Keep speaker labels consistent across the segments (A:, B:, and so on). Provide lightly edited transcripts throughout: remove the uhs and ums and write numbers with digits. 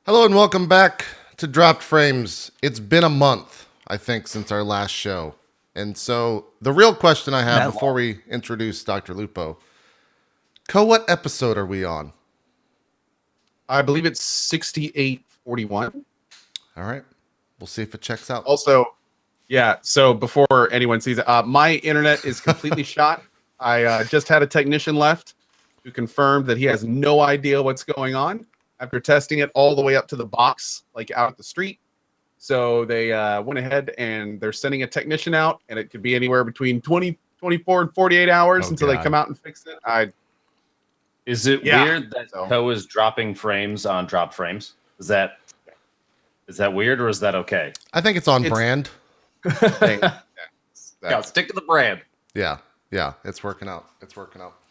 A: Hello and welcome back to Dropped Frames. It's been a month, I think, since our last show. And so the real question I have before we introduce Dr. Lupo, what episode are we on?
B: I believe it's 6841.
A: All right. We'll see if it checks out.
B: Also, yeah, so before anyone sees it, my internet is completely shot. I just had a technician left who confirmed that he has no idea what's going on after testing it all the way up to the box, like out at the street. So they went ahead and they're sending a technician out, and it could be anywhere between 24 and 48 hours until they come out and fix it.
C: Is it weird that Co is dropping frames on drop frames? Is that weird or is that okay?
A: I think it's on brand.
C: Yeah, stick to the brand.
A: Yeah, it's working out.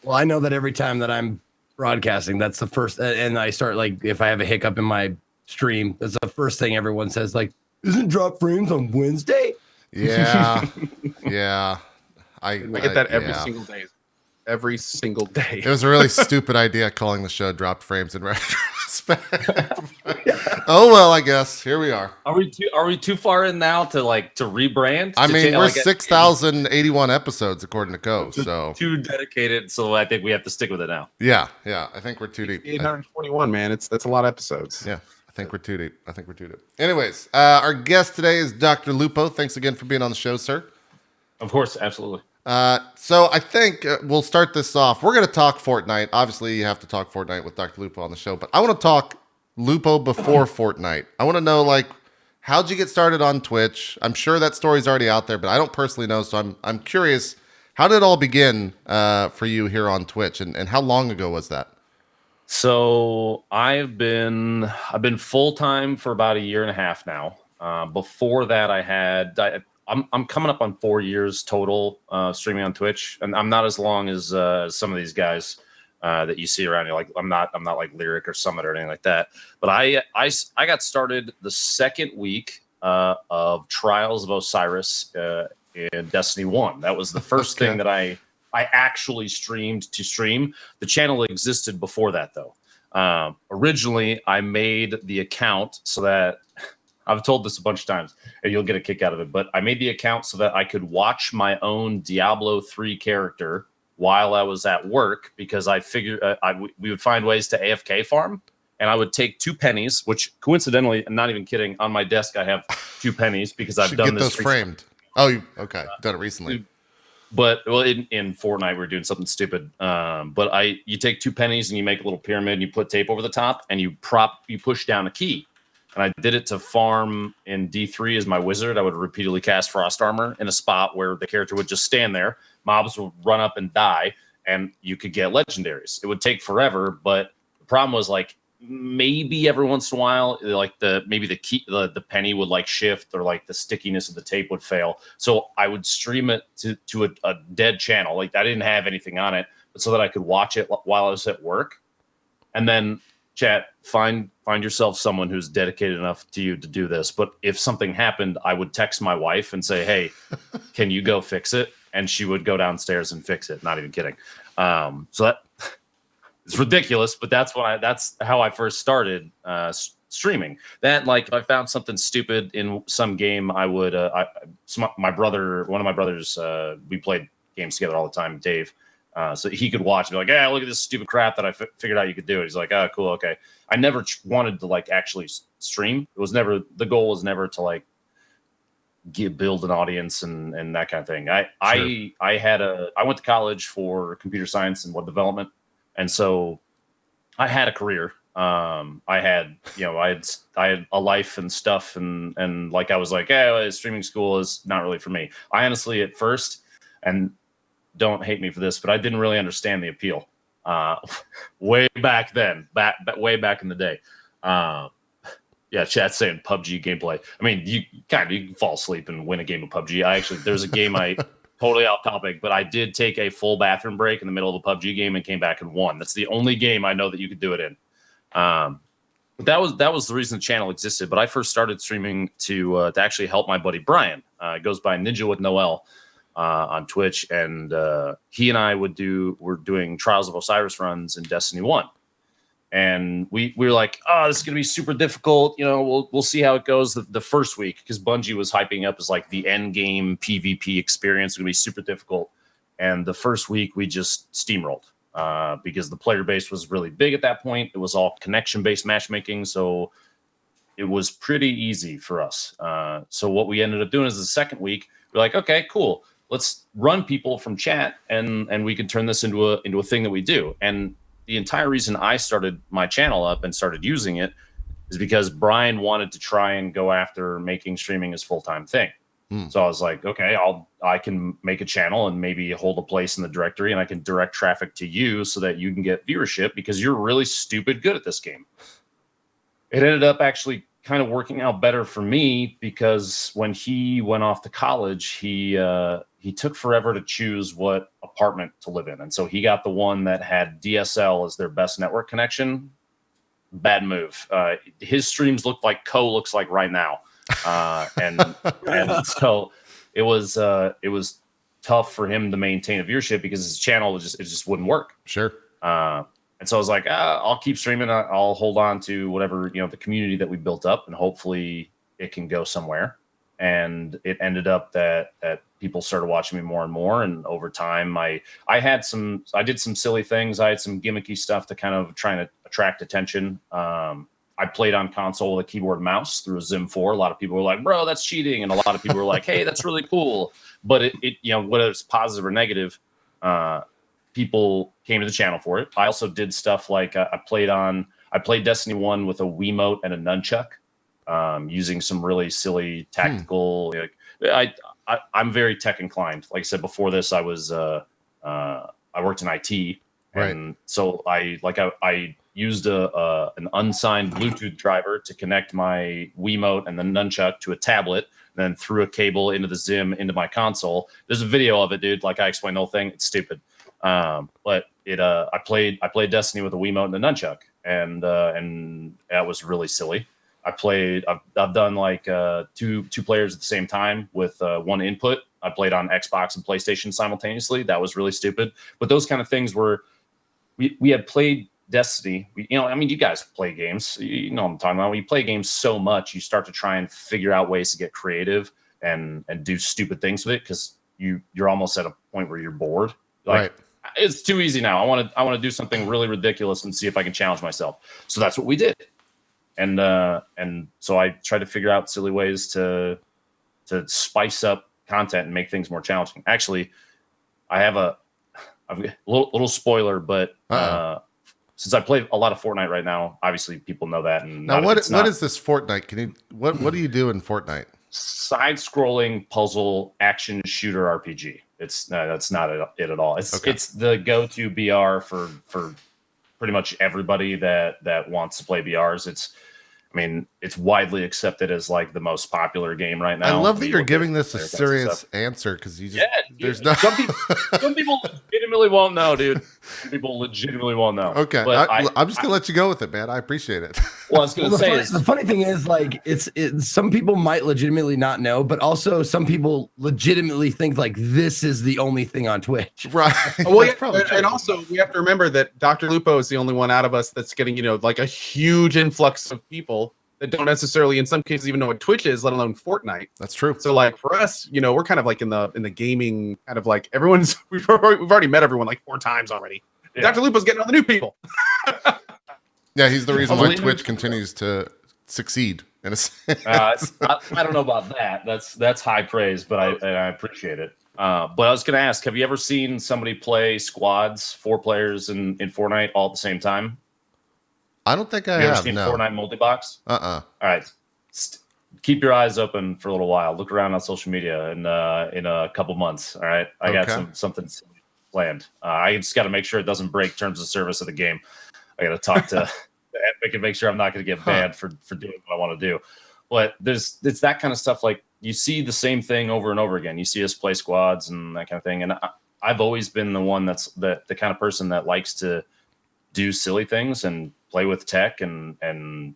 D: Well, I know that every time that I'm broadcasting, that's the first, and I start like if I have a hiccup in my stream, that's the first thing everyone says. Like, isn't drop frames on Wednesday?
A: Yeah, yeah.
B: I get that every single day. Every single day.
A: It was a really stupid idea calling the show Dropped Frames in retrospect. Oh well, I guess here we are.
C: Are we too far in now to rebrand?
A: I mean, we're 6,081 episodes according to Co. So
C: too dedicated. So I think we have to stick with it now.
A: Yeah. I think we're too deep.
B: 841, man. That's a lot of episodes.
A: Yeah. I think we're too deep. Anyways, our guest today is Dr. Lupo. Thanks again for being on the show, sir.
C: Of course, absolutely.
A: So I think we'll start this off. We're going to talk Fortnite. Obviously, you have to talk Fortnite with Dr. Lupo on the show, but I want to talk Lupo before Fortnite. I want to know, how'd you get started on Twitch? I'm sure that story's already out there, but I don't personally know, so I'm curious. How did it all begin for you here on Twitch, and how long ago was that?
C: So I've been full time for about 1.5 years now. Before that, I'm coming up on 4 years total streaming on Twitch, and I'm not as long as some of these guys that you see around here. Like I'm not like Lyric or Summit or anything like that. But I got started the second week of Trials of Osiris in Destiny 1. That was the first thing that I actually streamed to stream. The channel existed before that though. Originally, I made the account so that I've told this a bunch of times, and you'll get a kick out of it. But I made the account so that I could watch my own Diablo 3 character while I was at work, because I figured we would find ways to AFK farm, and I would take 2 pennies, which coincidentally, I'm not even kidding, on my desk I have 2 pennies because I've done this.
A: Those framed. Oh, okay, done it recently.
C: But in Fortnite, we're doing something stupid. But you take 2 pennies and you make a little pyramid and you put tape over the top and you push down a key. And I did it to farm in D3 as my wizard. I would repeatedly cast Frost Armor in a spot where the character would just stand there. Mobs would run up and die, and you could get legendaries. It would take forever, but the problem was maybe every once in a while, the penny would shift, or the stickiness of the tape would fail. So I would stream it to a dead channel. I didn't have anything on it, but so that I could watch it while I was at work. And then chat, find yourself someone who's dedicated enough to you to do this. But if something happened, I would text my wife and say, hey, can you go fix it? And she would go downstairs and fix it. Not even kidding. So that it's ridiculous, but that's how I first started streaming. That if I found something stupid in some game, I would one of my brothers, we played games together all the time, Dave. So he could watch and be like, hey, look at this stupid crap that I figured out you could do it. He's like, oh, cool, okay. I never wanted to actually stream. The goal was never to build an audience and that kind of thing. I went to college for computer science and web development, and so I had a career. I had a life and stuff, and I was like, hey, streaming school is not really for me. I honestly at first, and don't hate me for this, but I didn't really understand the appeal way back then, way back in the day. Yeah, chat's saying PUBG gameplay. I mean, you can fall asleep and win a game of PUBG. There's a game totally off topic, but I did take a full bathroom break in the middle of a PUBG game and came back and won. That's the only game I know that you could do it in. But that was the reason the channel existed. But I first started streaming to actually help my buddy Brian. It goes by Ninja with Noel on Twitch, and he and I were doing Trials of Osiris runs in Destiny 1. And we were like, oh, this is gonna be super difficult. You know, we'll see how it goes the first week, because Bungie was hyping up as like the end game PvP experience. It's gonna be super difficult. And the first week we just steamrolled because the player base was really big at that point. It was all connection based matchmaking, so it was pretty easy for us. So what we ended up doing is the second week we're like, okay, cool. Let's run people from chat, and we can turn this into a thing that we do. And the entire reason I started my channel up and started using it is because Brian wanted to try and go after making streaming his full-time thing. So I was like, okay, I can make a channel and maybe hold a place in the directory, and I can direct traffic to you so that you can get viewership because you're really stupid good at this game. It ended up actually kind of working out better for me, because when he went off to college, he took forever to choose what apartment to live in. And so he got the one that had DSL as their best network connection. Bad move. His streams looked like looks like right now. And so it was tough for him to maintain a viewership because his channel just wouldn't work.
A: Sure.
C: And so I was like, I'll keep streaming. I'll hold on to whatever, the community that we built up, and hopefully it can go somewhere. And it ended up that people started watching me more and more. And over time, I did some silly things. I had some gimmicky stuff to kind of trying to attract attention. I played on console with a keyboard and mouse through a Zim 4. A lot of people were like, bro, that's cheating. And a lot of people were like, hey, that's really cool. But it whether it's positive or negative, people came to the channel for it. I also did stuff like I played Destiny 1 with a Wiimote and a nunchuck, using some really silly tactical. I'm very tech inclined. Like I said before this, I worked in IT, and so I used an unsigned Bluetooth driver to connect my Wiimote and the nunchuck to a tablet, and then threw a cable into the Zim into my console. There's a video of it, dude. Like, I explained the whole thing. It's stupid. But I played Destiny with a Wiimote and a nunchuck, and that was really silly. I've done like two players at the same time with one input. I played on Xbox and PlayStation simultaneously. That was really stupid. But those kind of things were, we had played Destiny. You guys play games. You know what I'm talking about. When you play games so much, you start to try and figure out ways to get creative and do stupid things with it, because you're almost at a point where you're bored. Like, it's too easy now. I want to do something really ridiculous and see if I can challenge myself. So that's what we did. And so I tried to figure out silly ways to spice up content and make things more challenging. Actually, I have a little spoiler, but since I play a lot of Fortnite right now, obviously people know that. And
A: now, what is this Fortnite? What do you do in Fortnite?
C: Side-scrolling puzzle action shooter RPG. That's not it at all. It's the go-to BR for pretty much everybody that wants to play BRs. It's widely accepted as like the most popular game right now.
A: I love that you're giving this a serious answer, because
C: some people legitimately won't know, dude. Some people legitimately won't know.
A: Okay, but I'm just gonna let you go with it, man. I appreciate it.
C: Well, I was gonna say
D: the funny thing is, like, it's some people might legitimately not know, but also some people legitimately think like this is the only thing on Twitch.
A: Right.
B: Well, and also we have to remember that DrLupo is the only one out of us that's getting, like a huge influx of people that don't necessarily, in some cases, even know what Twitch is, let alone Fortnite.
A: That's true.
B: So, like, for us, we're kind of like in the gaming kind of like we've already met everyone like 4 times already. Yeah. DrLupo's getting all the new people.
A: Yeah, he's the reason why Twitch continues to succeed in a sense.
C: I don't know about that. That's high praise, but I appreciate it. But I was going to ask, have you ever seen somebody play squads, 4 players in Fortnite all at the same time?
A: I don't think I
C: have.
A: You
C: ever seen Fortnite multi-box?
A: All
C: right. Keep your eyes open for a little while. Look around on social media in a couple months. All right. I got something planned. I just got to make sure it doesn't break terms of service of the game. I got to talk to Epic and make sure I'm not going to get banned for doing what I want to do. But it's that kind of stuff. Like, you see the same thing over and over again. You see us play squads and that kind of thing. And I've always been the one that's the kind of person that likes to do silly things and play with tech and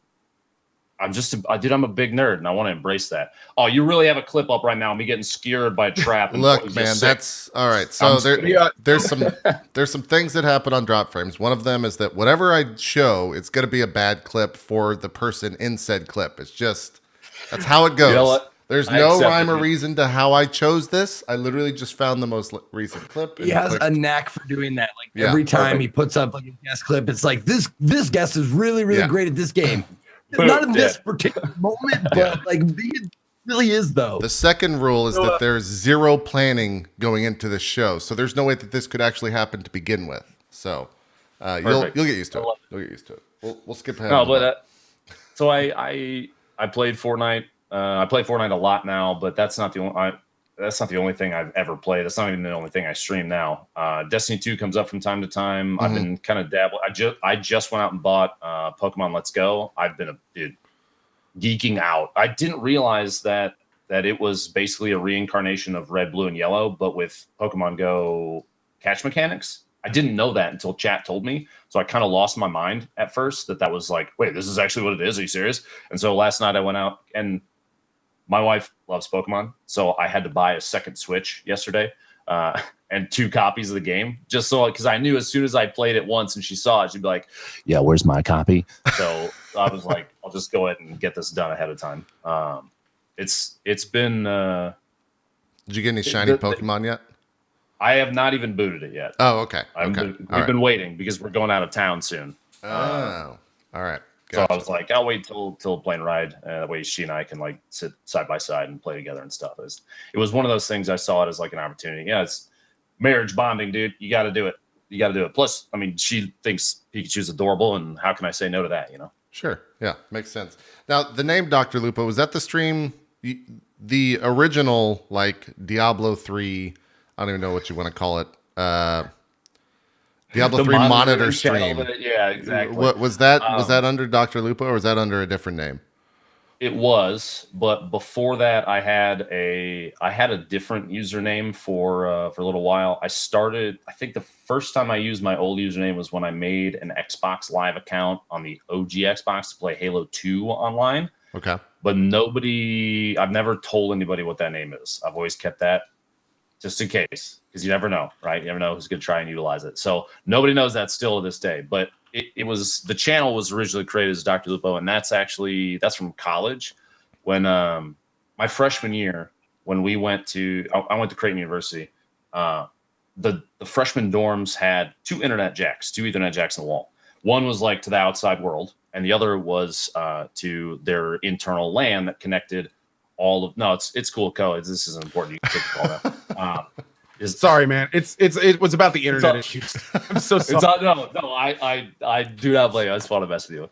C: I'm a big nerd and I want to embrace that. Oh, you really have a clip up right now, me getting skewered by a trap. And
A: Look, man, that's all right. So there's some things that happen on drop frames. One of them is that whatever I show, it's going to be a bad clip for the person in said clip. That's how it goes.
C: You know what?
A: There's
C: I
A: no
C: accept
A: rhyme
C: it,
A: or
C: dude.
A: reason to how I chose this. I literally just found the most recent clip.
D: He has a knack for doing that. Like
A: Yeah,
D: every time
C: perfect.
D: he puts up like a guest clip, it's like this guest is really
A: Yeah.
D: great at this game.
C: Boom,
D: Not in this
C: dead.
D: particular moment, but
A: Yeah.
D: like he really is though.
A: The second rule is
C: So,
A: that there's zero planning going into this show, so there's no way that this could actually happen to begin with. So you'll
C: Perfect.
A: get used to
C: I
A: it.
C: love
A: You'll get used to it. We'll skip ahead.
C: No,
A: to
C: but
A: that.
C: so I played Fortnite. I play Fortnite a lot now, but that's not the only thing I've ever played. That's not even the only thing I stream now. Destiny 2 comes up from time to time. I've been kind of dabbling. I just went out and bought Pokemon Let's Go. I've been geeking out. I didn't realize that it was basically a reincarnation of Red, Blue, and Yellow, but with Pokemon Go catch mechanics. I didn't know that until chat told me. So I kind of lost my mind at first that was like, wait, this is actually what it is. Are you serious? And so last night I went out, and my wife loves Pokemon. So I had to buy a second Switch yesterday and 2 copies of the game just so, because I knew as soon as I played it once and she saw it, she'd be like, yeah, where's my copy? So I was like, I'll just go ahead and get this done ahead of time. It's been.
A: Did you get any shiny Pokemon yet?
C: I have not even booted it yet.
A: Oh, okay.
C: We've been waiting because we're going out of town soon.
A: Oh, all right.
C: So I was like, I'll wait till plane ride. That way she and I can like sit side by side and play together and stuff. It was one of those things I saw it as like an opportunity. Yeah, it's marriage bonding, dude. You got to do it. You got to do it. Plus, I mean, she thinks Pikachu's adorable, and how can I say no to that? You know?
A: Sure. Yeah, makes sense. Now, the name DrLupo, was that the stream, the original like Diablo 3? I don't even know what you want to call it. Diablo 3 monitor stream.
C: Yeah, exactly.
A: What was that? Was that under DrLupo, or was that under a different name?
C: It was, but before that, I had a different username for a little while. I think the first time I used my old username was when I made an Xbox Live account on the OG Xbox to play Halo 2 online.
A: Okay.
C: But I've never told anybody what that name is. I've always kept that just in case, because you never know, right? You never know who's going to try and utilize it. So nobody knows that still to this day. But it was, the channel was originally created as DrLupo, and that's from college. When my freshman year, when I went to Creighton University, the freshman dorms had 2 Ethernet jacks in the wall. One was like to the outside world, and the other was to their internal LAN that connected all of. No, it's cool code. This isn't important. You can take the call now.
B: Sorry, man. It was about the internet issues. I'm so sorry.
C: I do not blame you. I just want to mess with you.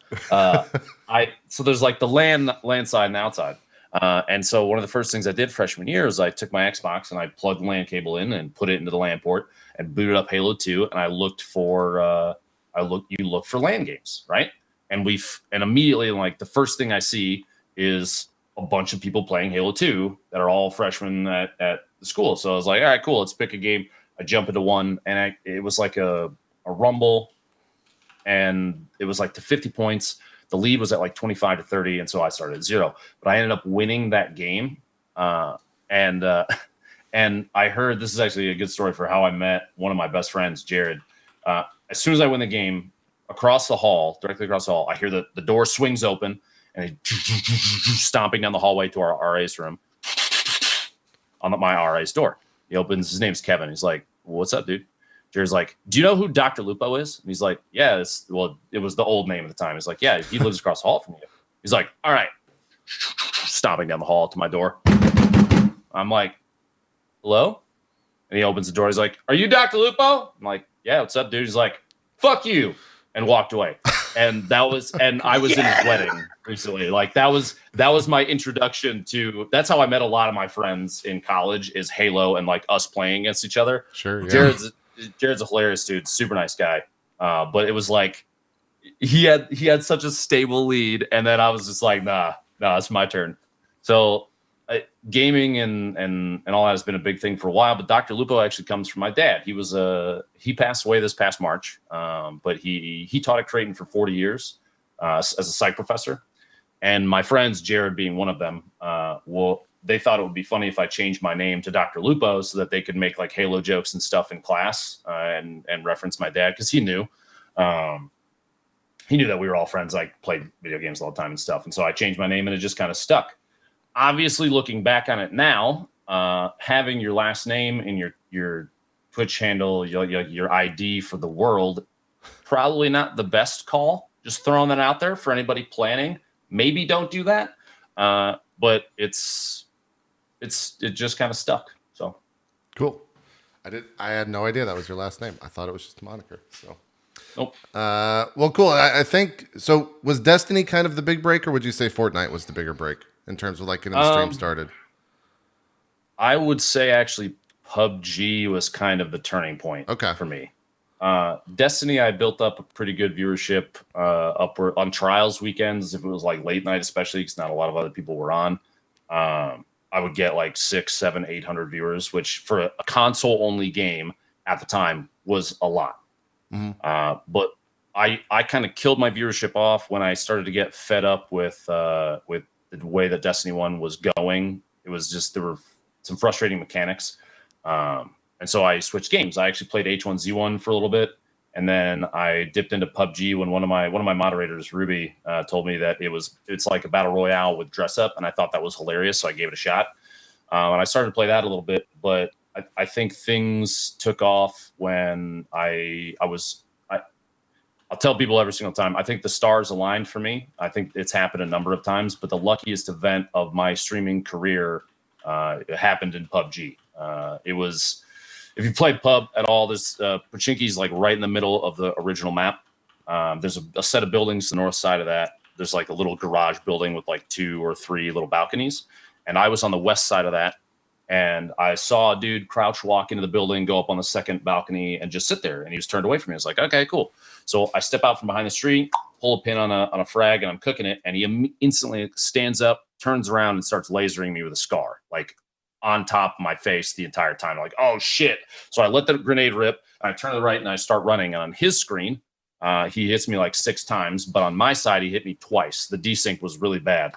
C: So there's like the LAN side and the outside. And so one of the first things I did freshman year is I took my Xbox and I plugged the LAN cable in and put it into the LAN port and booted up Halo 2. And I looked for you look for LAN games, right? And immediately, like, the first thing I see is a bunch of people playing Halo 2 that are all freshmen at the school. So I was like, all right, cool, let's pick a game. I jump into one, and it was like a rumble, and it was like to 50 points. The lead was at like 25 to 30, and so I started at 0. But I ended up winning that game. And I heard, this is actually a good story for how I met one of my best friends, Jared. As soon as I win the game, directly across the hall, I hear the door swings open, and he's stomping down the hallway to our RA's room on my RA's door. He opens, his name's Kevin. He's like, what's up, dude? Jared's like, do you know who DrLupo is? And he's like, yeah, it was the old name at the time. He's like, yeah, he lives across the hall from you. He's like, all right. Stomping down the hall to my door. I'm like, hello? And he opens the door. He's like, are you DrLupo? I'm like, yeah, what's up, dude? He's like, fuck you. And walked away. And I was in his wedding recently. Like, that was my introduction to, that's how I met a lot of my friends in college, is Halo and like us playing against each other.
A: Sure. Yeah.
C: Jared's a hilarious dude, super nice guy. But it was like he had such a stable lead, and then I was just like, nah, it's my turn. So gaming and all that has been a big thing for a while. But DrLupo actually comes from my dad. He passed away this past March, but he taught at Creighton for 40 years as a psych professor. And my friends, Jared being one of them, they thought it would be funny if I changed my name to DrLupo so that they could make like Halo jokes and stuff in class and reference my dad because he knew that we were all friends. I played video games all the time and stuff. And so I changed my name and it just kind of stuck. Obviously, looking back on it now, having your last name and your Twitch handle, your ID for the world, probably not the best call. Just throwing that out there for anybody planning. Maybe don't do that. But it just kind of stuck. So
A: cool. I had no idea that was your last name. I thought it was just a moniker. So
C: nope.
A: Well, cool. I think so. Was Destiny kind of the big break, or would you say Fortnite was the bigger break in terms of like getting the stream started?
C: I would say actually PUBG was kind of the turning point for me. Destiny, I built up a pretty good viewership upward on trials weekends. If it was like late night, especially because not a lot of other people were on, I would get like 600, 700, 800 viewers, which for a console only game at the time was a lot. Mm-hmm. But I kind of killed my viewership off when I started to get fed up with the way that Destiny 1 was going. It was just, there were some frustrating mechanics. And so I switched games. I actually played H1Z1 for a little bit, and then I dipped into PUBG when one of my moderators, Ruby, told me that it's like a battle royale with dress up, and I thought that was hilarious, so I gave it a shot. And I started to play that a little bit, but I think things took off when I'll tell people every single time, I think the stars aligned for me. I think it's happened a number of times, but the luckiest event of my streaming career it happened in PUBG. It was, if you played pub at all, this Pochinki's like right in the middle of the original map. There's a set of buildings to the north side of that. There's like a little garage building with like 2 or 3 little balconies. And I was on the west side of that. And I saw a dude crouch walk into the building, go up on the second balcony and just sit there. And he was turned away from me. I was like, okay, cool. So I step out from behind the tree, pull a pin on a frag, and I'm cooking it. And he instantly stands up, turns around, and starts lasering me with a scar, like on top of my face the entire time. Like, oh shit. So I let the grenade rip, and I turn to the right and I start running. And on his screen, he hits me like 6 times, but on my side, he hit me twice. The desync was really bad,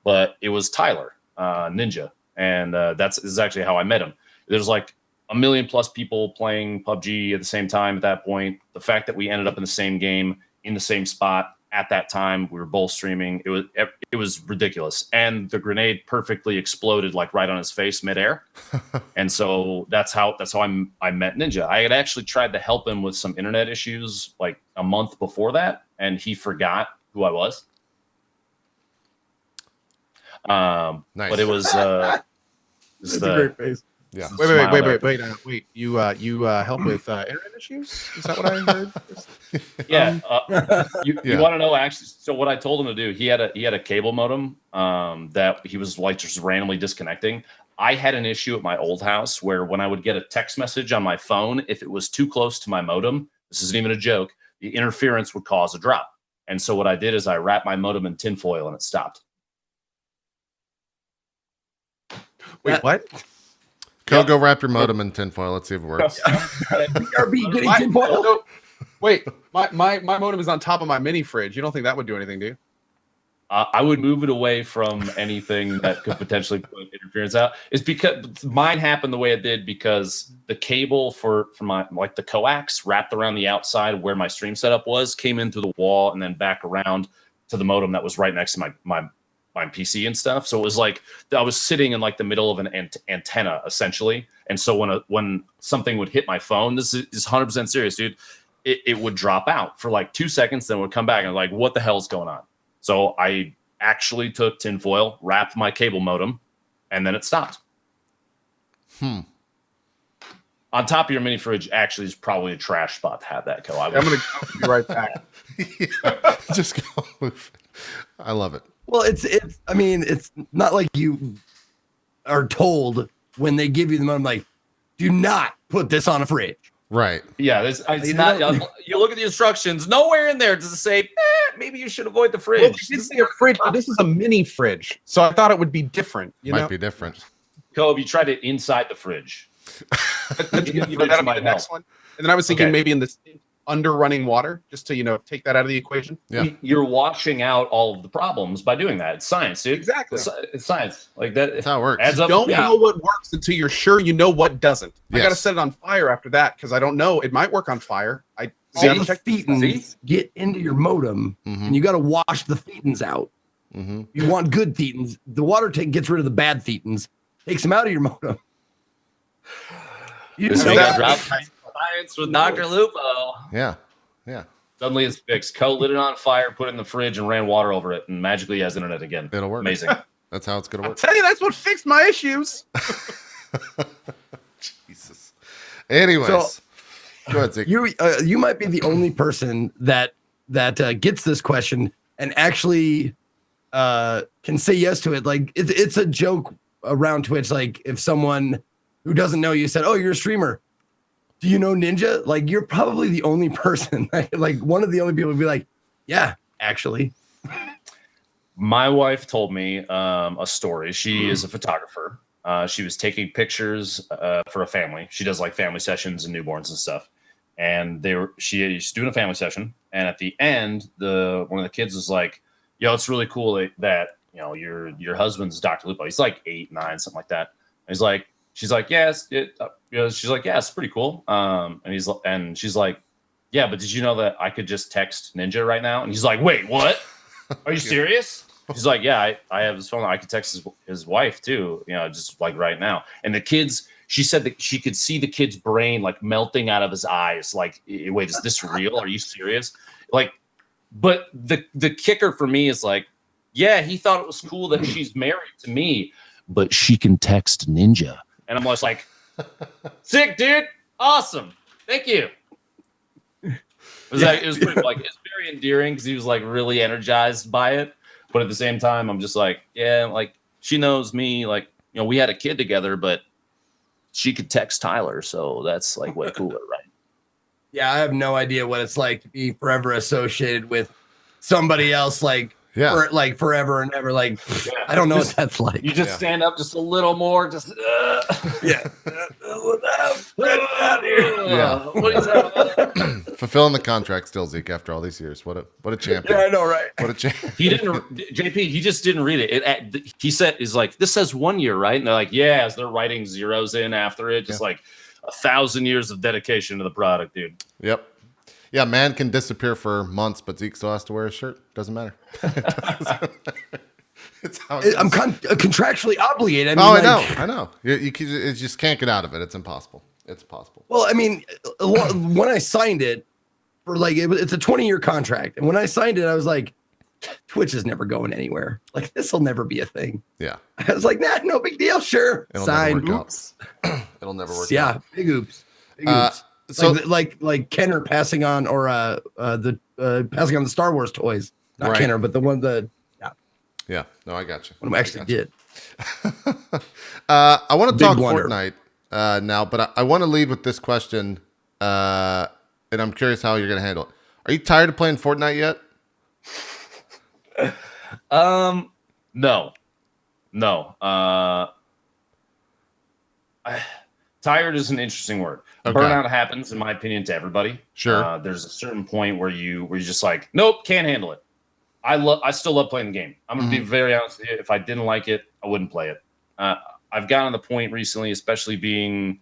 C: but it was Tyler, Ninja. And this is actually how I met him. There's like 1 million plus people playing PUBG at the same time at that point. The fact that we ended up in the same game, in the same spot at that time, we were both streaming. It was ridiculous. And the grenade perfectly exploded like right on his face midair. And so that's how I met Ninja. I had actually tried to help him with some internet issues like a month before that, and he forgot who I was. Nice. But it was
B: that's a great face.
A: Yeah.
B: Wait. You help with internet issues? Is that what I heard?
C: Yeah. You want to know actually? So what I told him to do, he had a cable modem that he was like just randomly disconnecting. I had an issue at my old house where when I would get a text message on my phone, if it was too close to my modem, this isn't even a joke, the interference would cause a drop. And so what I did is I wrapped my modem in tinfoil and it stopped.
B: Wait, what?
A: Go wrap your modem in tinfoil. Let's see if it works.
D: Getting tinfoil?
B: Wait, my modem is on top of my mini fridge. You don't think that would do anything, do you?
C: I would move it away from anything that could potentially put interference out. It's because mine happened the way it did because the cable for my like the coax wrapped around the outside where my stream setup was came in through the wall and then back around to the modem that was right next to my PC and stuff. So it was like I was sitting in like the middle of an antenna essentially. And so when something would hit my phone, this is 100% serious, dude. It would drop out for like 2 seconds, then would come back and like, what the hell's going on? So I actually took tinfoil, wrapped my cable modem, and then it stopped. On top of your mini fridge actually is probably a trash spot to have that go.
B: I'm going to be right back.
A: Just go move. I love it.
D: Well, it's not like you are told when they give you the modem, like, do not put this on a fridge.
A: Right.
C: Yeah, it's not. You look at the instructions. Nowhere in there does it say maybe you should avoid the fridge.
B: Well, this is a fridge, but this is a mini fridge, so I thought it would be different.
A: Might be different.
C: Kobe, you tried it inside the fridge.
B: That'll be the next one. And then I was thinking maybe in the under running water, just to take that out of the equation.
A: Yeah.
C: You're washing out all of the problems by doing that. It's science, dude.
B: Exactly.
C: It's science. Like that.
A: That's how it works.
C: Adds up.
B: Don't
D: Yeah.
B: know what works until you're sure you know what doesn't. I got to
A: Yes.
B: set it on fire after that because I don't know. It might work on fire. I
D: All
B: gotta
D: the
B: check.
D: thetans get into your modem,
A: Mhm.
D: and you got to wash the thetans out.
A: Mm-hmm.
D: You want good thetans. The water tank gets rid of the bad thetans, takes them out of your modem. You
C: This
D: didn't
C: week
D: know
C: I
D: that?
C: dropped science with DrLupo.
A: Yeah. Yeah.
C: Suddenly it's fixed. Co lit it on fire, put it in the fridge, and ran water over it, and magically has internet again.
A: It'll work.
C: Amazing.
A: That's how it's gonna
B: I'll
A: work.
B: tell you, that's what fixed my issues.
A: Jesus. Anyways,
D: So-
A: go ahead, Zeke.
D: You might be the only person that gets this question and actually can say yes to it. Like it's a joke around Twitch. Like if someone who doesn't know you said, "Oh, you're a streamer. Do you know Ninja?" Like you're probably the only person, like one of the only people to be like, "Yeah, actually."
C: My wife told me a story. She is a photographer. She was taking pictures for a family. She does like family sessions and newborns and stuff. And she's doing a family session. And at the end, one of the kids was like, "Yo, it's really cool that your husband's DrLupo. He's like 8, 9, something like that." And she's like, "Yes." She's like, "Yeah, it's pretty cool." And she's like, "Yeah, but did you know that I could just text Ninja right now?" And he's like, "Wait, what? Are you serious?" He's like, "Yeah, I have his phone. I could text his wife too, just like right now." And the kids, she said that she could see the kid's brain like melting out of his eyes. Like, wait, is this real? Are you serious? Like, but the kicker for me is like, yeah, he thought it was cool that she's married to me, but she can text Ninja. And I'm just like, sick, dude. Awesome. Thank you. It was pretty, like, it's very endearing because he was like really energized by it. But at the same time, I'm just like, yeah, like she knows me. Like, we had a kid together, but she could text Tyler. So that's like way cooler, right?
D: Yeah, I have no idea what it's like to be forever associated with somebody else, like forever and ever. Like,
C: Yeah.
D: I don't know what that's like.
C: You just stand up just a little more, just
D: Yeah.
A: Yeah.
C: What is that?
A: Fulfilling the contract still, Zeke, after all these years. What a champion.
D: Yeah, I know, right?
A: What a champion.
C: He didn't, JP. He just didn't read it. He said, "Is like this says 1 year, right?" And they're like, "Yeah," as they're writing zeros in after it, just like 1,000 years of dedication to the product, dude.
A: Yep. Yeah, man can disappear for months, but Zeke still has to wear a shirt. Doesn't matter. It's how it
D: I'm
A: goes.
D: contractually obligated. I mean,
A: I know. You just can't get out of it. It's impossible. It's possible.
D: Well, I mean, when I signed it for like it's a 20-year contract, and when I signed it, I was like, Twitch is never going anywhere. Like this will never be a thing.
A: Yeah.
D: I was like, nah, no big deal. Sure,
A: It'll
D: sign.
A: never work
D: Oops.
A: out. It'll never work out.
D: Yeah, big oops. Big
A: Uh,
D: oops.
A: So
D: like Kenner passing on, or passing on the Star Wars toys. Not
A: Right.
D: Kenner, but the one that
A: yeah, no, I got you.
D: one I actually did.
A: I want to
D: Big
A: talk
D: wonder.
A: Fortnite now, but I want to lead with this question, and I'm curious how you're going to handle it. Are you tired of playing Fortnite yet?
C: No. Tired is an interesting word.
A: Okay.
C: Burnout happens, in my opinion, to everybody.
A: Sure.
C: There's a certain point where you're just like, nope, can't handle it. I still love playing the game. I'm gonna be very honest with you. If I didn't like it, I wouldn't play it. I've gotten to the point recently, especially being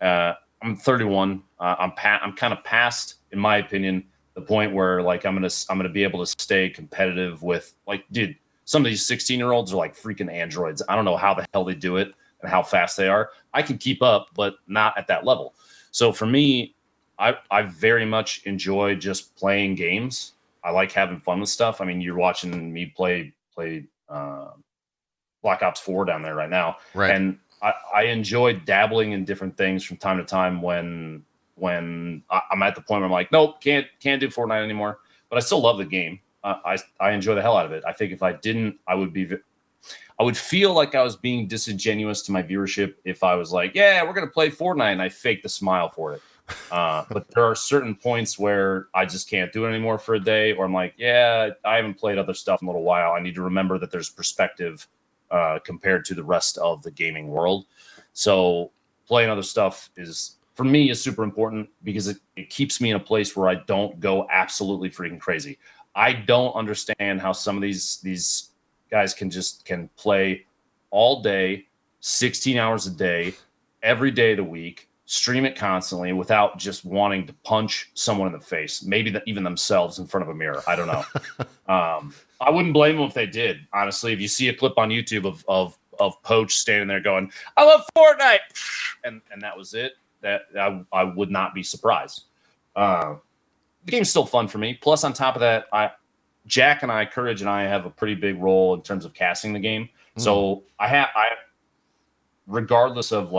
C: I'm 31. I'm kind of past, in my opinion, the point where like I'm gonna be able to stay competitive with like, dude, some of these 16-year-olds are like freaking androids. I don't know how the hell they do it and how fast they are. I can keep up, but not at that level. So for me, I very much enjoy just playing games. I like having fun with stuff. I mean, you're watching me play Black Ops 4 down there right now.
A: Right.
C: And I enjoy dabbling in different things from time to time when I'm at the point where I'm like, nope, can't do Fortnite anymore. But I still love the game. I enjoy the hell out of it. I think if I didn't, I would feel like I was being disingenuous to my viewership if I was like, yeah, we're going to play Fortnite, and I fake the smile for it. But there are certain points where I just can't do it anymore for a day, or I'm like, yeah, I haven't played other stuff in a little while. I need to remember that there's perspective compared to the rest of the gaming world. So playing other stuff is for me is super important because it keeps me in a place where I don't go absolutely freaking crazy. I don't understand how some of these guys can play all day, 16 hours a day, every day of the week, stream it constantly without just wanting to punch someone in the face, maybe even themselves in front of a mirror. I don't know. I wouldn't blame them if they did. Honestly, if you see a clip on YouTube of Poach standing there going, "I love Fortnite," and that was it, that I would not be surprised. The game's still fun for me. Plus, on top of that, Courage and I have a pretty big role in terms of casting the game. So I regardless of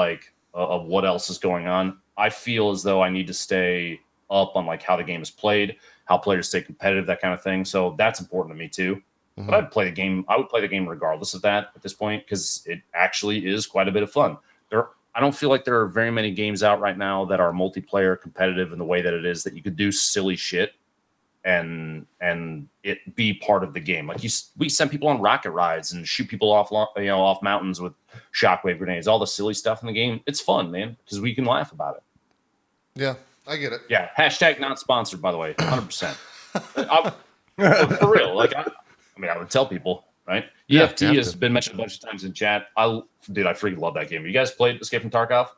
C: of what else is going on, I feel as though I need to stay up on how the game is played, how players stay competitive, that kind of thing. So that's important to me too. But I'd play the game. I would play the game regardless of that at this point because it actually is quite a bit of fun. I don't feel like there are very many games out right now that are multiplayer competitive in the way that it is, that you could do silly shit and it be part of the game. We send people on rocket rides and shoot people off mountains with shockwave grenades, all the silly stuff in the game. It's fun, man, because we can laugh about it.
A: Yeah, I get it.
C: Yeah, hashtag not sponsored, by the way, 100%. For real, I would tell people, right?
A: Yeah,
C: EFT has been mentioned a bunch of times in chat. I freaking love that game. You guys played Escape from Tarkov?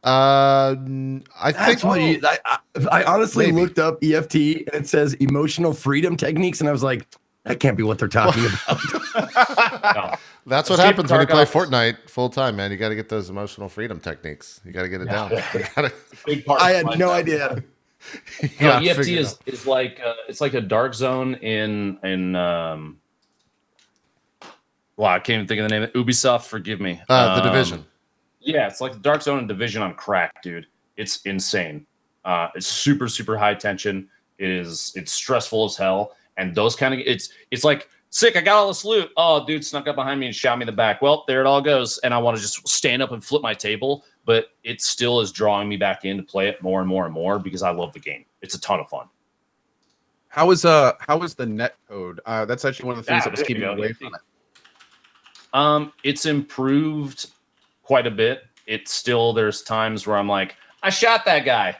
A: I think
D: That's what I honestly
A: maybe.
D: looked up EFT and it says emotional freedom techniques, and I was like, that can't be what they're talking about.
C: No.
A: That's what
C: Escape
A: happens when you play
C: Tarkov.
A: Fortnite full time, man. You got to get those emotional freedom techniques. You got to get it down. You gotta,
C: Big part
D: I
C: of
D: had
C: my
D: no
C: job.
D: idea.
A: you
C: No,
A: gotta
C: EFT
A: figure it out.
C: is like it's like a dark zone in wow, I can't even think of the name. Ubisoft, forgive me.
A: The Division.
C: Yeah, it's like the Dark Zone and Division on crack, dude. It's insane. It's super, super high tension. It's stressful as hell. And those kind of it's like, sick, I got all this loot. Oh, dude snuck up behind me and shot me in the back. Well, there it all goes. And I want to just stand up and flip my table, but it still is drawing me back in to play it more and more and more because I love the game. It's a ton of fun.
B: How is the net code? That's actually one of the things that was
C: there you
B: keeping me
C: go.
B: away from it.
C: It's improved quite a bit. There's times where I'm like, I shot that guy.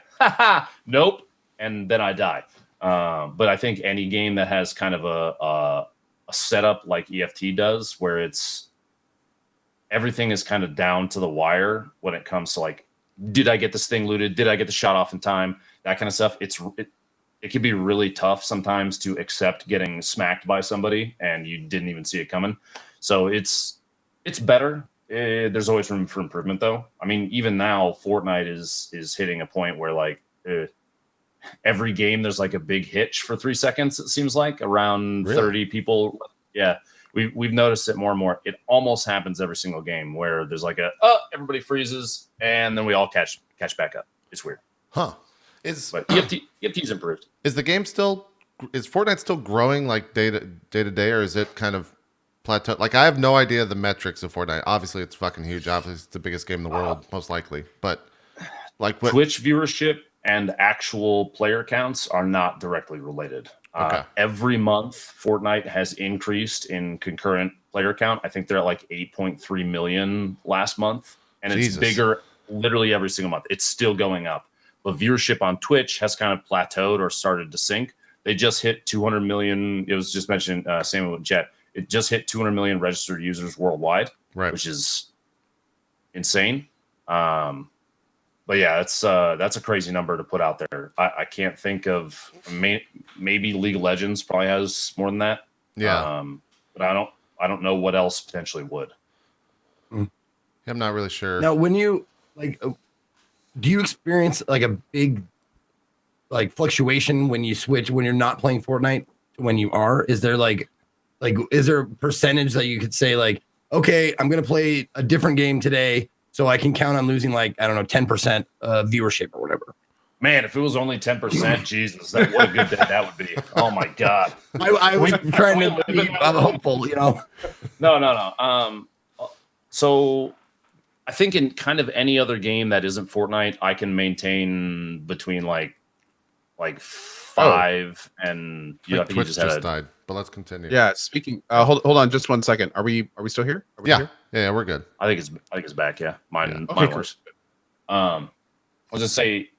C: Nope. And then I die. But I think any game that has kind of a setup like EFT does, where everything is kind of down to the wire when it comes to did I get this thing looted? Did I get the shot off in time? That kind of stuff. It can be really tough sometimes to accept getting smacked by somebody and you didn't even see it coming. So it's better. There's always room for improvement, though. I mean, even now, Fortnite is hitting a point where every game there's a big hitch for 3 seconds. It seems like around
A: Really?
C: 30 people. Yeah, we've noticed it more and more. It almost happens every single game where there's everybody freezes and then we all catch back up. It's weird.
A: Huh.
C: But EFT's improved.
A: Is Fortnite still growing day to day, or is it kind of plateau? I have no idea the metrics of Fortnite. Obviously, it's fucking huge. Obviously, it's the biggest game in the world, most likely. But what?
C: Twitch viewership and actual player counts are not directly related.
A: Okay.
C: Every month, Fortnite has increased in concurrent player count. I think they're at 8.3 million last month, and
A: Jesus.
C: It's bigger literally every single month. It's still going up. But viewership on Twitch has kind of plateaued or started to sink. They just hit 200 million. It was just mentioned, same with Jet. It just hit 200 million registered users worldwide,
A: Right.
C: which is insane. But yeah, that's a crazy number to put out there. I can't think of maybe League of Legends probably has more than that.
A: Yeah.
C: But I don't know what else potentially would.
A: I'm not really sure.
D: Now, when you do you experience a big fluctuation when you switch when you're not playing Fortnite to when you are? Is there is there a percentage that you could say okay, I'm gonna play a different game today, so I can count on losing 10% viewership or whatever?
C: Man, if it was only 10%, Jesus, what a good day that would be. Oh my God.
D: I was trying to be hopeful,
C: No. So I think in kind of any other game that isn't Fortnite, I can maintain between 5 and
A: I think
C: think
A: Twitch just died, but let's continue.
B: Yeah, speaking. Hold on, just 1 second. Are we still here? Are we
A: Yeah.
B: here?
A: Yeah, we're good.
C: I think it's back. Yeah, mine
B: Okay,
C: works. I'll just say,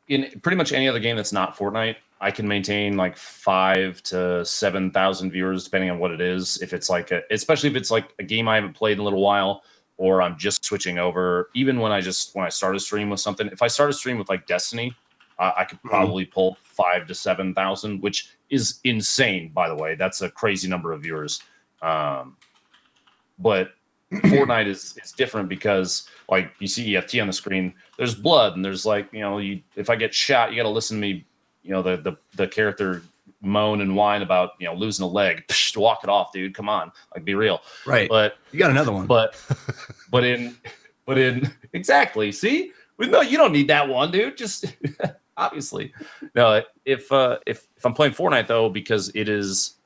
C: in pretty much any other game that's not Fortnite, I can maintain like 5,000 to 7,000 viewers, depending on what it is. If it's like, especially if it's like a game I haven't played in a little while, or I'm just switching over. Even when I start a stream with something, if I start a stream with like Destiny, I could probably pull 5,000 to 7,000, which is insane, by the way. That's a crazy number of viewers. But Fortnite is different because, like, you see EFT on the screen, there's blood, and there's like, if I get shot, you got to listen to me, the character moan and whine about, losing a leg. Psh, walk it off, dude. Come on, like, be real.
D: Right.
C: But
D: you got another one.
C: But in exactly. See, no, you don't need that one, dude. Just obviously, no. If I'm playing Fortnite though, because there's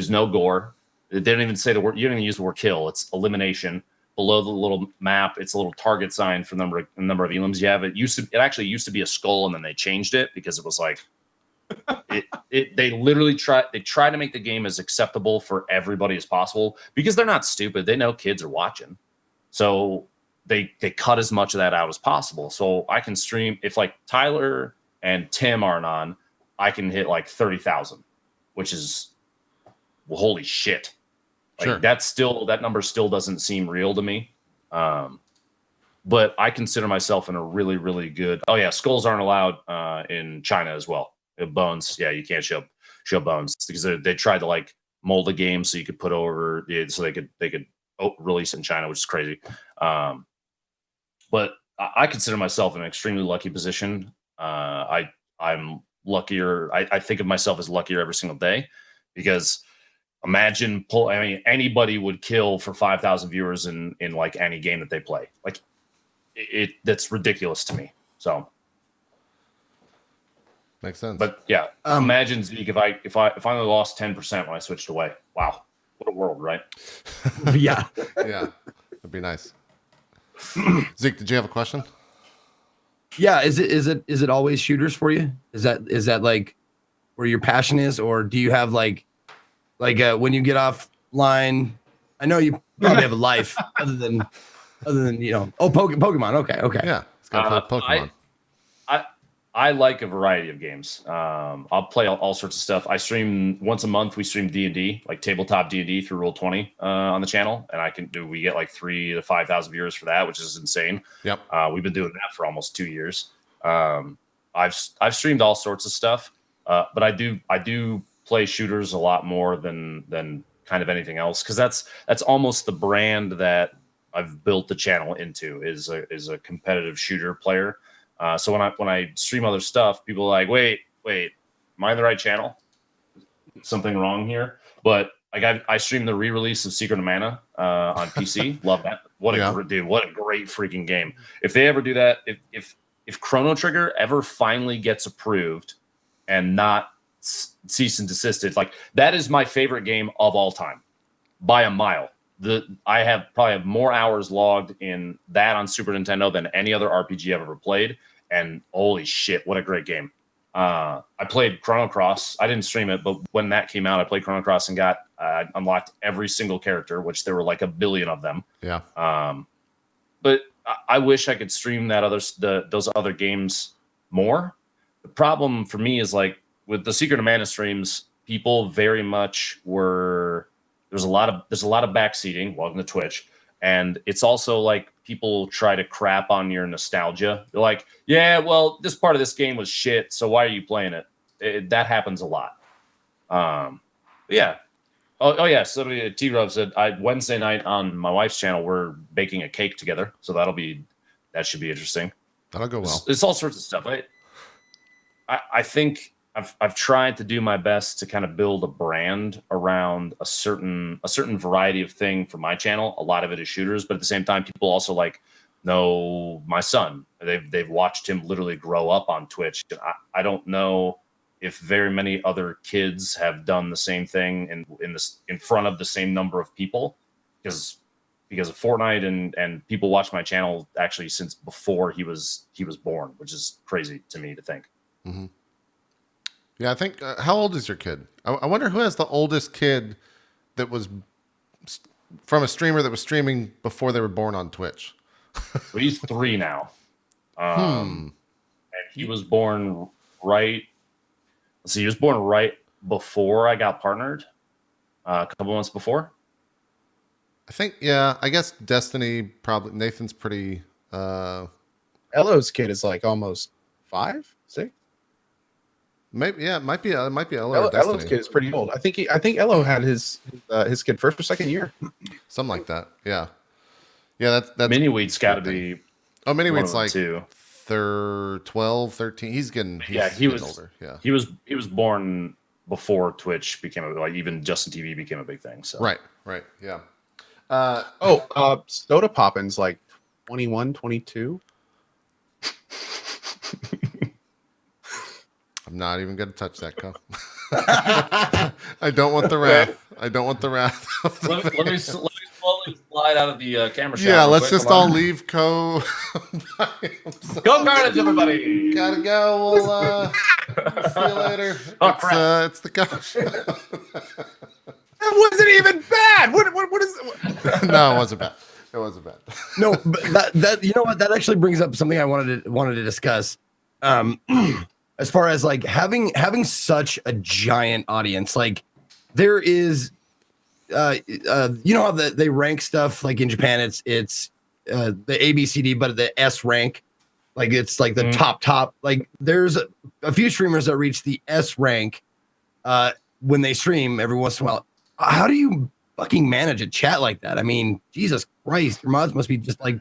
C: no gore. They don't even say the word. You don't even use the word kill. It's elimination. Below the little map, it's a little target sign for the number of elims you have. It actually used to be a skull, and then they changed it because it was like they literally try to make the game as acceptable for everybody as possible, because they're not stupid. They know kids are watching, so they cut as much of that out as possible. So I can stream if like Tyler and Tim aren't on, I can hit like 30,000, which is, well, holy shit. Like,
A: Sure.
C: that number still doesn't seem real to me. But I consider myself in a really, really good. Oh yeah, skulls aren't allowed in China as well. Bones, yeah, you can't show bones because they tried to like mold the game so you could put over so they could release in China, which is crazy. But I consider myself in an extremely lucky position. I'm luckier. I think of myself as luckier every single day, because imagine anybody would kill for 5,000 viewers in like any game that they play. Like that's ridiculous to me. So
A: makes sense.
C: But yeah, imagine, Zeke, if I only lost 10% when I switched away. Wow, what a world, right?
D: Yeah.
A: Yeah, that'd be nice. Zeke, did you have a question?
D: Yeah, is it always shooters for you? Is that like where your passion is, or do you have like when you get offline? I know you probably have a life other than Pokemon. Okay.
A: Yeah, it's got Pokemon.
C: I like a variety of games. I'll play all sorts of stuff. I stream once a month. We stream D&D, like tabletop D&D through Roll20 on the channel, and we get like 3,000 to 5,000 viewers for that, which is insane.
A: Yep.
C: We've been doing that for almost 2 years. I've streamed all sorts of stuff, but I do play shooters a lot more than kind of anything else, because that's almost the brand that I've built the channel into, is a competitive shooter player. So when I stream other stuff, people are like, wait, am I on the right channel? Something wrong here? But like I streamed the re-release of Secret of Mana on PC. Love that. What a great freaking game. If they ever do that, if Chrono Trigger ever finally gets approved and not cease and desisted, like, that is my favorite game of all time by a mile. I probably have more hours logged in that on Super Nintendo than any other RPG I've ever played. And holy shit, what a great game. I played Chrono Cross. I didn't stream it, but when that came out, I played Chrono Cross and unlocked every single character, which there were like 1 billion of them.
A: Yeah.
C: But I wish I could stream those other games more. The problem for me is, like, with the Secret of Mana streams, people very much there's a lot of backseating. Welcome to Twitch. And it's also like people try to crap on your nostalgia. They're like, yeah, well, this part of this game was shit, so why are you playing it? That happens a lot. Yeah. Oh yeah. Somebody, T-Rov said, Wednesday night on my wife's channel, we're baking a cake together. So that should be interesting.
A: That'll go well.
C: It's all sorts of stuff. I think I've tried to do my best to kind of build a brand around a certain variety of thing for my channel. A lot of it is shooters, but at the same time, people also know my son. They've watched him literally grow up on Twitch. I don't know if very many other kids have done the same thing in front of the same number of people, because of Fortnite, and people watch my channel actually since before he was born, which is crazy to me to think.
A: Mm-hmm. Yeah, I think. How old is your kid? I wonder who has the oldest kid that was from a streamer that was streaming before they were born on Twitch.
C: But he's 3 now. he was born right. So he was born right before I got partnered, a couple months before.
A: I think, yeah, I guess Destiny probably, Nathan's pretty,
B: Elo's kid is like almost 5, 6.
A: maybe, yeah, it might be Elo or
B: Elo's
A: Destiny.
B: kid is pretty old. I think Elo had his kid first or second year.
A: Something like that. Yeah. Yeah, that's
C: Mini-Wheat's got to be
A: oh, Mini
C: one
A: Wheat's
C: of them
A: like
C: too.
A: 12, 13. He's getting
C: He was
A: older. Yeah.
C: He was born before Twitch became like even Justin TV became a big thing. So
A: Right. Yeah.
B: Soda Poppin's like 21, 22.
A: I'm not even going to touch that cup. I don't want the wrath. I don't want the wrath.
C: let me slowly slide out of the camera shot.
A: Yeah,
C: real
A: let's
C: quick.
A: just
C: Hold
A: all
C: on.
A: leave Co.
C: Go Carnage, everybody.
A: Gotta go. We'll see you later.
C: Oh, crap.
A: It's the coach.
B: That wasn't even bad. What is it?
A: No, it wasn't bad. It wasn't bad.
D: No, but that you know what, that actually brings up something I wanted to discuss. As far as like having such a giant audience, like there is you know how they rank stuff like in Japan, it's the ABCD, but the S rank, like it's like the top. Like there's a few streamers that reach the S rank when they stream every once in a while. How do you fucking manage a chat like that? I mean, Jesus Christ, your mods must be just like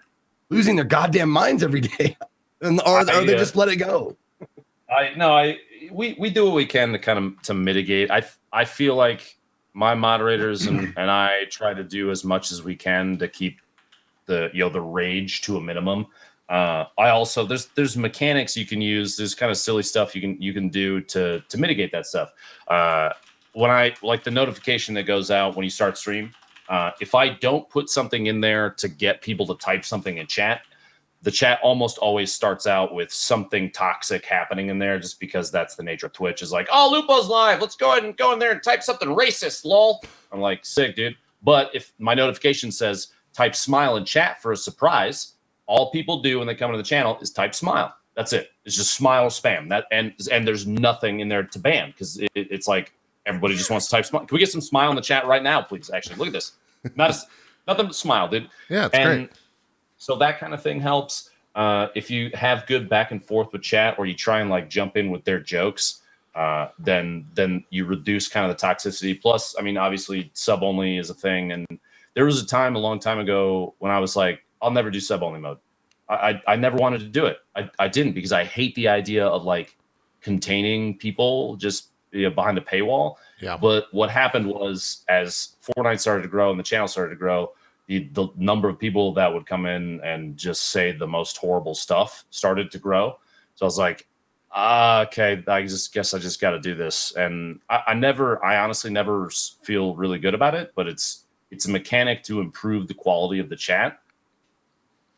D: losing their goddamn minds every day, or they just let it go.
C: We do what we can to kind of to mitigate. I feel like my moderators and I try to do as much as we can to keep the rage to a minimum. I also there's mechanics you can use. There's kind of silly stuff you can do to mitigate that stuff. When I like the notification that goes out when you start stream, if I don't put something in there to get people to type something in chat, the chat almost always starts out with something toxic happening in there, just because that's the nature of Twitch. Is like, oh, Lupo's live. Let's go ahead and go in there and type something racist, lol. I'm like, sick, dude. But if my notification says type smile in chat for a surprise, all people do when they come into the channel is type smile. That's it. It's just smile or spam. That and there's nothing in there to ban, because it's like everybody just wants to type smile. Can we get some smile in the chat right now, please? Actually, look at this. Nothing but smile, dude.
A: Yeah, it's great.
C: So that kind of thing helps. If you have good back and forth with chat, or you try and like jump in with their jokes, then you reduce kind of the toxicity. Plus, I mean, obviously sub only is a thing. And there was a time a long time ago when I was like, I'll never do sub only mode. I never wanted to do it. I didn't, because I hate the idea of like containing people just behind a paywall.
A: Yeah.
C: But what happened was, as Fortnite started to grow and the channel started to grow, the number of people that would come in and just say the most horrible stuff started to grow. So I was like, okay, I guess I just got to do this. And I honestly never feel really good about it, but it's a mechanic to improve the quality of the chat.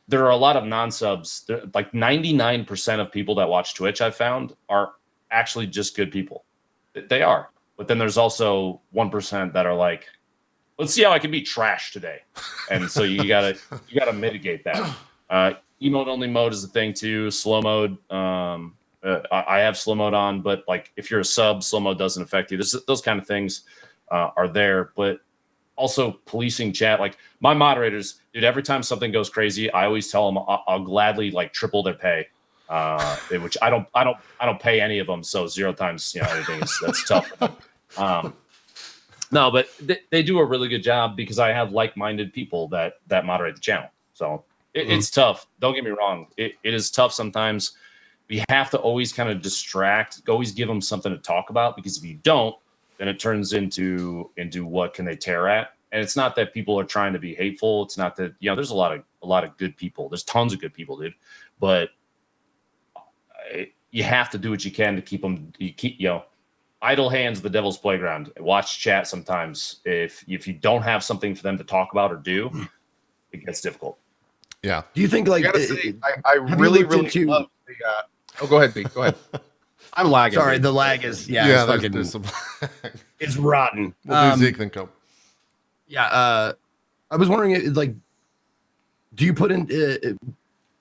C: There are a lot of non-subs. Like 99% of people that watch Twitch, I've found, are actually just good people. They are. But then there's also 1% that are like, let's see how I can be trash today. And so you gotta mitigate that. Emote only mode is a thing too. Slow mode. I have slow mode on, but like if you're a sub, slow mode doesn't affect you. Those kind of things are there. But also policing chat. Like my moderators, dude, every time something goes crazy, I always tell them I'll gladly like triple their pay. Which I don't pay any of them. So 0 times anything that's tough. No, but they do a really good job, because I have like-minded people that moderate the channel. So it's tough. Don't get me wrong. It is tough sometimes. We have to always kind of always give them something to talk about, because if you don't, then it turns into what can they tear at. And it's not that people are trying to be hateful. It's not that, there's a lot of good people. There's tons of good people, dude. But you have to do what you can to keep them, idle hands, the devil's playground. Watch chat sometimes. If you don't have something for them to talk about or do, it gets difficult.
A: Yeah.
D: Do you think like
B: I really love the oh, go ahead, B. Go ahead. I'm lagging.
D: Sorry,
B: dude.
D: the lag is
A: There's some
D: it's rotten.
A: we'll do Zeke then Co.
D: Yeah, I was wondering, like, do you put in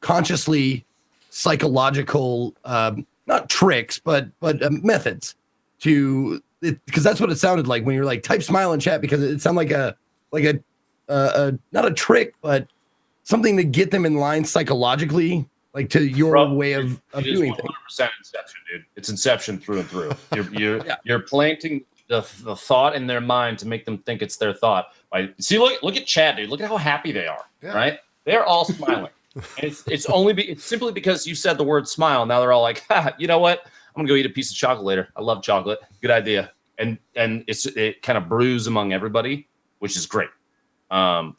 D: consciously psychological, not tricks, but methods to it, because that's what it sounded like when you're like type smile in chat, because it sounded like a not a trick, but something to get them in line psychologically, like to your way of doing things.
C: 100% Inception, dude. It's Inception through and through. You're planting the thought in their mind to make them think it's their thought. See, look at Chad, dude. Look at how happy they are. Yeah. Right? They're all smiling. And it's simply because you said the word smile. Now they're all like, you know what? I'm gonna go eat a piece of chocolate later. I love chocolate. Good idea. And it kind of brews among everybody, which is great.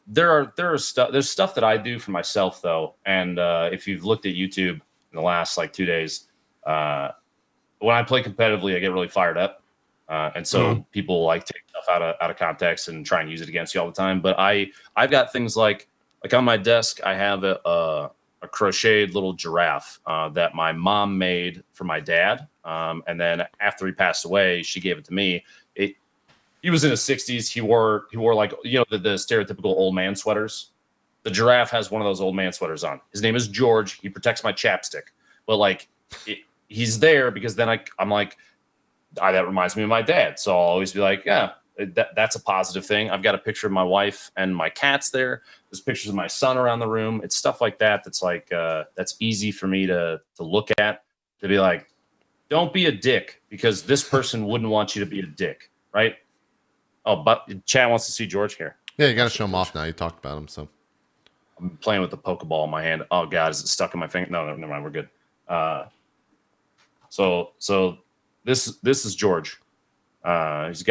C: There's stuff that I do for myself though, and if you've looked at YouTube in the last like 2 days, when I play competitively, I get really fired up, and so people like take stuff out of context and try and use it against you all the time. But I've got things like on my desk, I have a crocheted little giraffe that my mom made for my dad, and then after he passed away, she gave it to me. He was in his 60s. He wore like, you know, the stereotypical old man sweaters. The giraffe has one of those old man sweaters on. His name is George. He protects my chapstick. But like, he's there because then I'm like, that reminds me of my dad. So I'll always be like, yeah, that's a positive thing. I've got a picture of my wife and my cats there. There's pictures of my son around the room. It's stuff like that. That's like, that's easy for me to look at, to be like, don't be a dick because this person wouldn't want you to be a dick. Right. Oh, but Chad wants to see George here.
A: Yeah, you got to show him off now. You talked about him, so.
C: I'm playing with the Pokeball in my hand. Oh, God, is it stuck in my finger? No, never mind. We're good. So this is George. This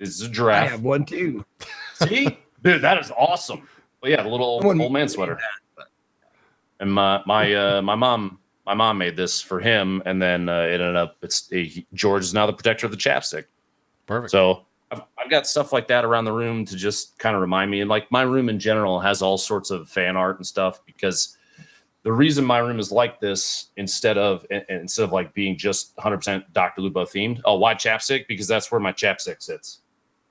C: is a giraffe.
D: I have one too.
C: See? Dude, that is awesome. But yeah, the little old man sweater. And my mom made this for him, and then it ended up, George is now the protector of the chapstick.
A: Perfect.
C: So I've got stuff like that around the room to just kind of remind me. And like my room in general has all sorts of fan art and stuff, because the reason my room is like this instead of like being just 100% DrLupo themed. Oh, why chapstick? Because that's where my chapstick sits.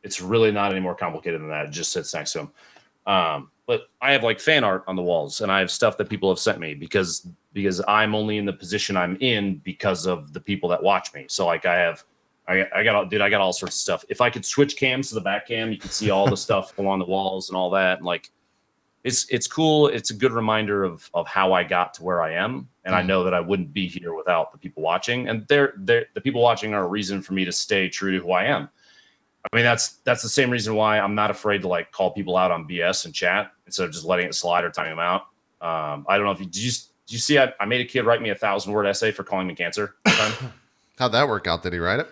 C: It's really not any more complicated than that. It just sits next to him. But I have like fan art on the walls, and I have stuff that people have sent me because I'm only in the position I'm in because of the people that watch me. So like I got all sorts of stuff. If I could switch cams to the back cam, you could see all the stuff along the walls and all that. And like, it's cool. It's a good reminder of how I got to where I am. And I know that I wouldn't be here without the people watching. And the people watching are a reason for me to stay true to who I am. I mean, that's the same reason why I'm not afraid to like call people out on BS and chat instead of just letting it slide or timing them out. I don't know if did you see, I made a kid write me a 1,000-word essay for calling me cancer.
A: How'd that work out? Did he write it?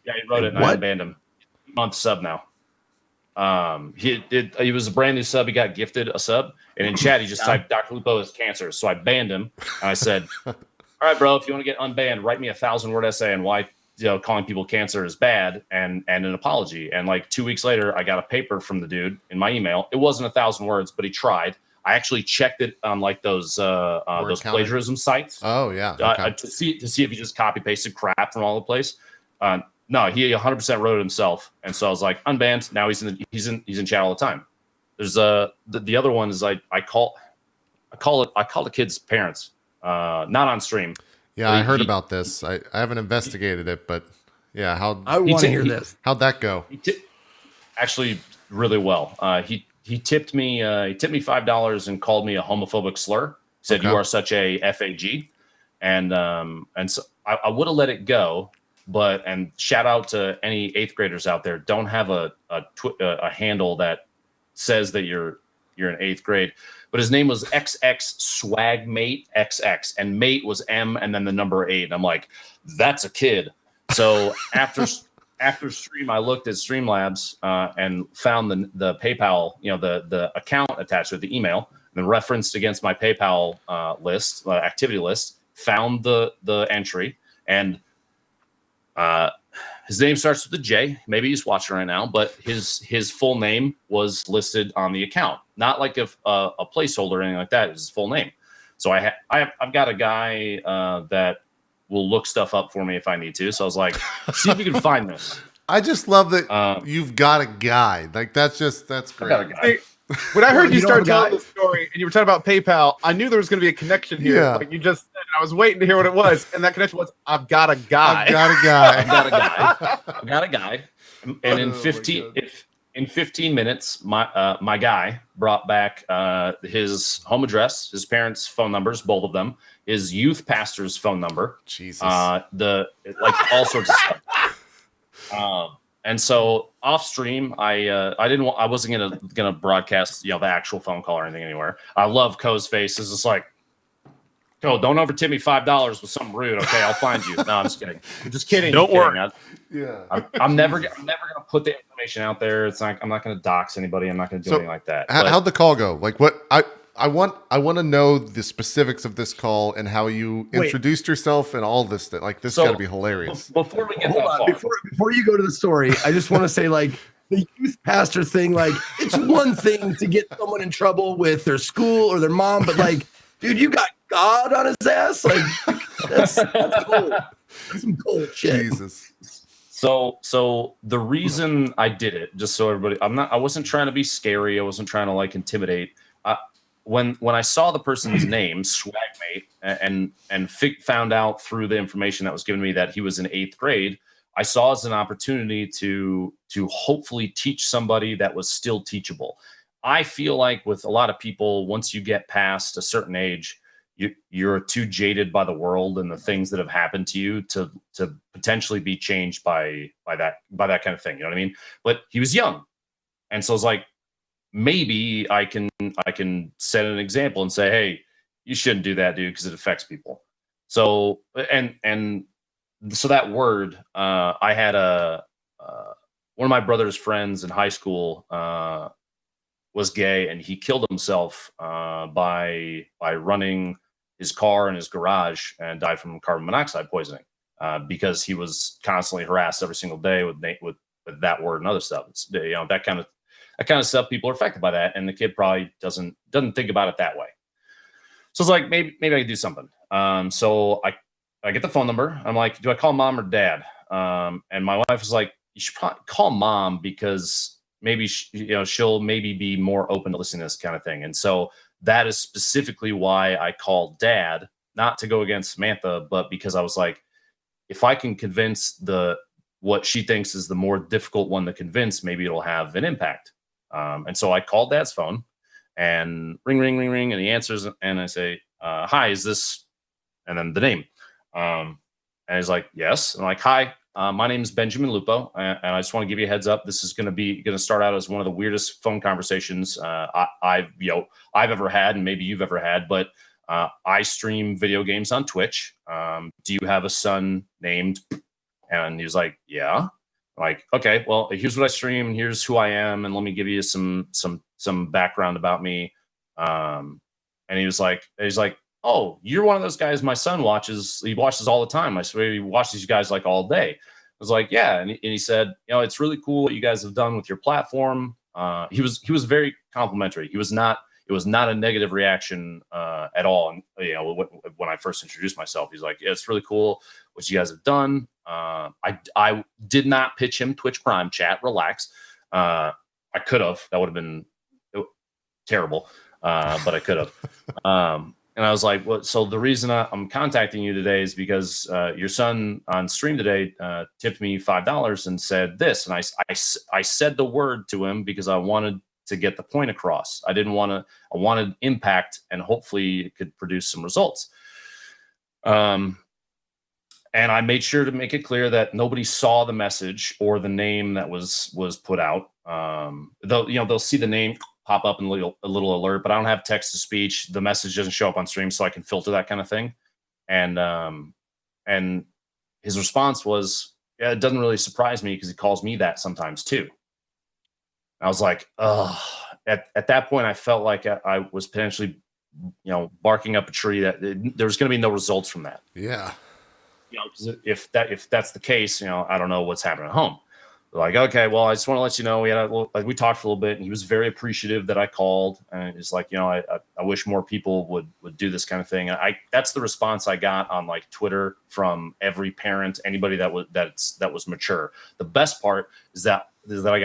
C: Yeah, he wrote it, and I banned him. Month sub now. He was a brand new sub. He got gifted a sub, and in chat he just typed DrLupo is cancer. So I banned him, and I said, "All right, bro, if you want to get unbanned, write me a 1,000-word essay on why calling people cancer is bad and an apology." And like 2 weeks later, I got a paper from the dude in my email. It wasn't 1,000 words, but he tried. I actually checked it on like those plagiarism sites.
A: Oh yeah, okay.
C: To see if he just copy pasted crap from all the place. No, he 100% wrote it himself, and so I was like, unbanned. Now he's in chat all the time. There's the other one is I call the kids' parents, not on stream.
A: Yeah, I heard about this. I haven't investigated it, but yeah,
D: I want to hear this.
A: How'd that go?
C: Actually, really well. He tipped me $5 and called me a homophobic slur. Said you are such a fag, and so I would have let it go. And shout out to any 8th graders out there. Don't have a handle that says that you're in 8th grade. But his name was XX Swagmate XX, and mate was M and then the number 8. And I'm like, that's a kid. So after stream, I looked at Streamlabs and found the PayPal, the account attached with the email, and then referenced against my PayPal activity list. Found the entry, and his name starts with a J. Maybe he's watching right now, but his full name was listed on the account, not like a placeholder or anything like that. It's his full name. So I've got a guy that will look stuff up for me if I need to. So I was like, see if you can find this.
A: I just love that you've got a guy. Like that's great.
C: I got a guy.
B: When I heard you start telling the story and you were talking about PayPal, I knew there was going to be a connection here.
A: Yeah.
B: Like you just said, and I was waiting to hear what it was, and that connection was, I've got a guy.
A: I've got a guy.
C: I've got a guy. And in 15 minutes, my guy brought back his home address, his parents' phone numbers, both of them, his youth pastor's phone number,
A: Jesus,
C: all sorts of stuff. And so off stream, I wasn't gonna broadcast the actual phone call or anything anywhere. I love Co's face. It's just like, Co, don't overtip me $5 with something rude. Okay, I'll find you. No, I'm just kidding. Just kidding.
B: Don't worry.
C: I'm never gonna put the information out there. It's like I'm not gonna dox anybody. I'm not gonna do anything like that.
A: How'd the call go? Like what I want to know the specifics of this call and how you introduced yourself and all this. Like this got to be hilarious.
C: Before we get
D: Hold
C: that
D: on,
C: far,
D: before you go to the story, I just want to say, like, the youth pastor thing, like, it's one thing to get someone in trouble with their school or their mom, but like, dude, you got God on his ass. Like, that's cool. That's some cool shit.
A: Jesus.
C: So the reason I did it, just so everybody, I wasn't trying to be scary. I wasn't trying to like intimidate. When I saw the person's name, Swagmate, and found out through the information that was given me that he was in 8th grade, I saw as an opportunity to hopefully teach somebody that was still teachable. I feel like with a lot of people, once you get past a certain age, you're too jaded by the world and the things that have happened to you to potentially be changed by that kind of thing. You know what I mean? But he was young, and so it's like, maybe I can set an example and say, hey, you shouldn't do that, dude, because it affects people. So and so that word, I had one of my brother's friends in high school was gay, and he killed himself by running his car in his garage and died from carbon monoxide poisoning because he was constantly harassed every single day with that word and other stuff. It's, that kind of stuff. People are affected by that, and the kid probably doesn't think about it that way. So it's like maybe I could do something. So I get the phone number. I'm like, do I call mom or dad? And my wife was like, you should probably call mom because maybe she'll maybe be more open to listening to this kind of thing. And so that is specifically why I called dad, not to go against Samantha, but because I was like, if I can convince what she thinks is the more difficult one to convince, maybe it'll have an impact. And so I called dad's phone and ring, ring, ring, ring. And he answers and I say, hi, is this, and then the name. And he's like, yes. And I'm like, hi, my name is Benjamin Lupo. And I just want to give you a heads up. This is going to start out as one of the weirdest phone conversations I've ever had, and maybe you've ever had, but I stream video games on Twitch. Do you have a son named? And he was like, yeah. I'm like, okay, well, here's what I stream, and here's who I am, and let me give you some background about me. And he was like, oh, you're one of those guys my son watches. He watches all the time. I swear he watches you guys like all day. I was like, yeah. And he said, it's really cool what you guys have done with your platform. He was very complimentary. It was not a negative reaction at all. And when I first introduced myself, he's like, yeah, it's really cool what you guys have done. I did not pitch him Twitch Prime chat. Relax. I could have. That would have been terrible, but I could have. And I was like, well, so the reason I'm contacting you today is because your son on stream today tipped me $5 and said this. And I said the word to him because I wanted to get the point across. I wanted impact, and hopefully it could produce some results. And I made sure to make it clear that nobody saw the message or the name that was put out. They'll see the name pop up in a little alert, but I don't have text to speech. The message doesn't show up on stream, so I can filter that kind of thing. And his response was, yeah, it doesn't really surprise me because he calls me that sometimes too. I was like, oh, at that point, I felt like I was potentially, barking up a tree that there's going to be no results from that.
A: Yeah.
C: If that's the case, I don't know what's happening at home. Like, okay, well, I just want to let you know we talked for a little bit, and he was very appreciative that I called, and it's like, I wish more people would do this kind of thing. And that's the response I got on like Twitter from every parent, anybody that was mature. The best part is that I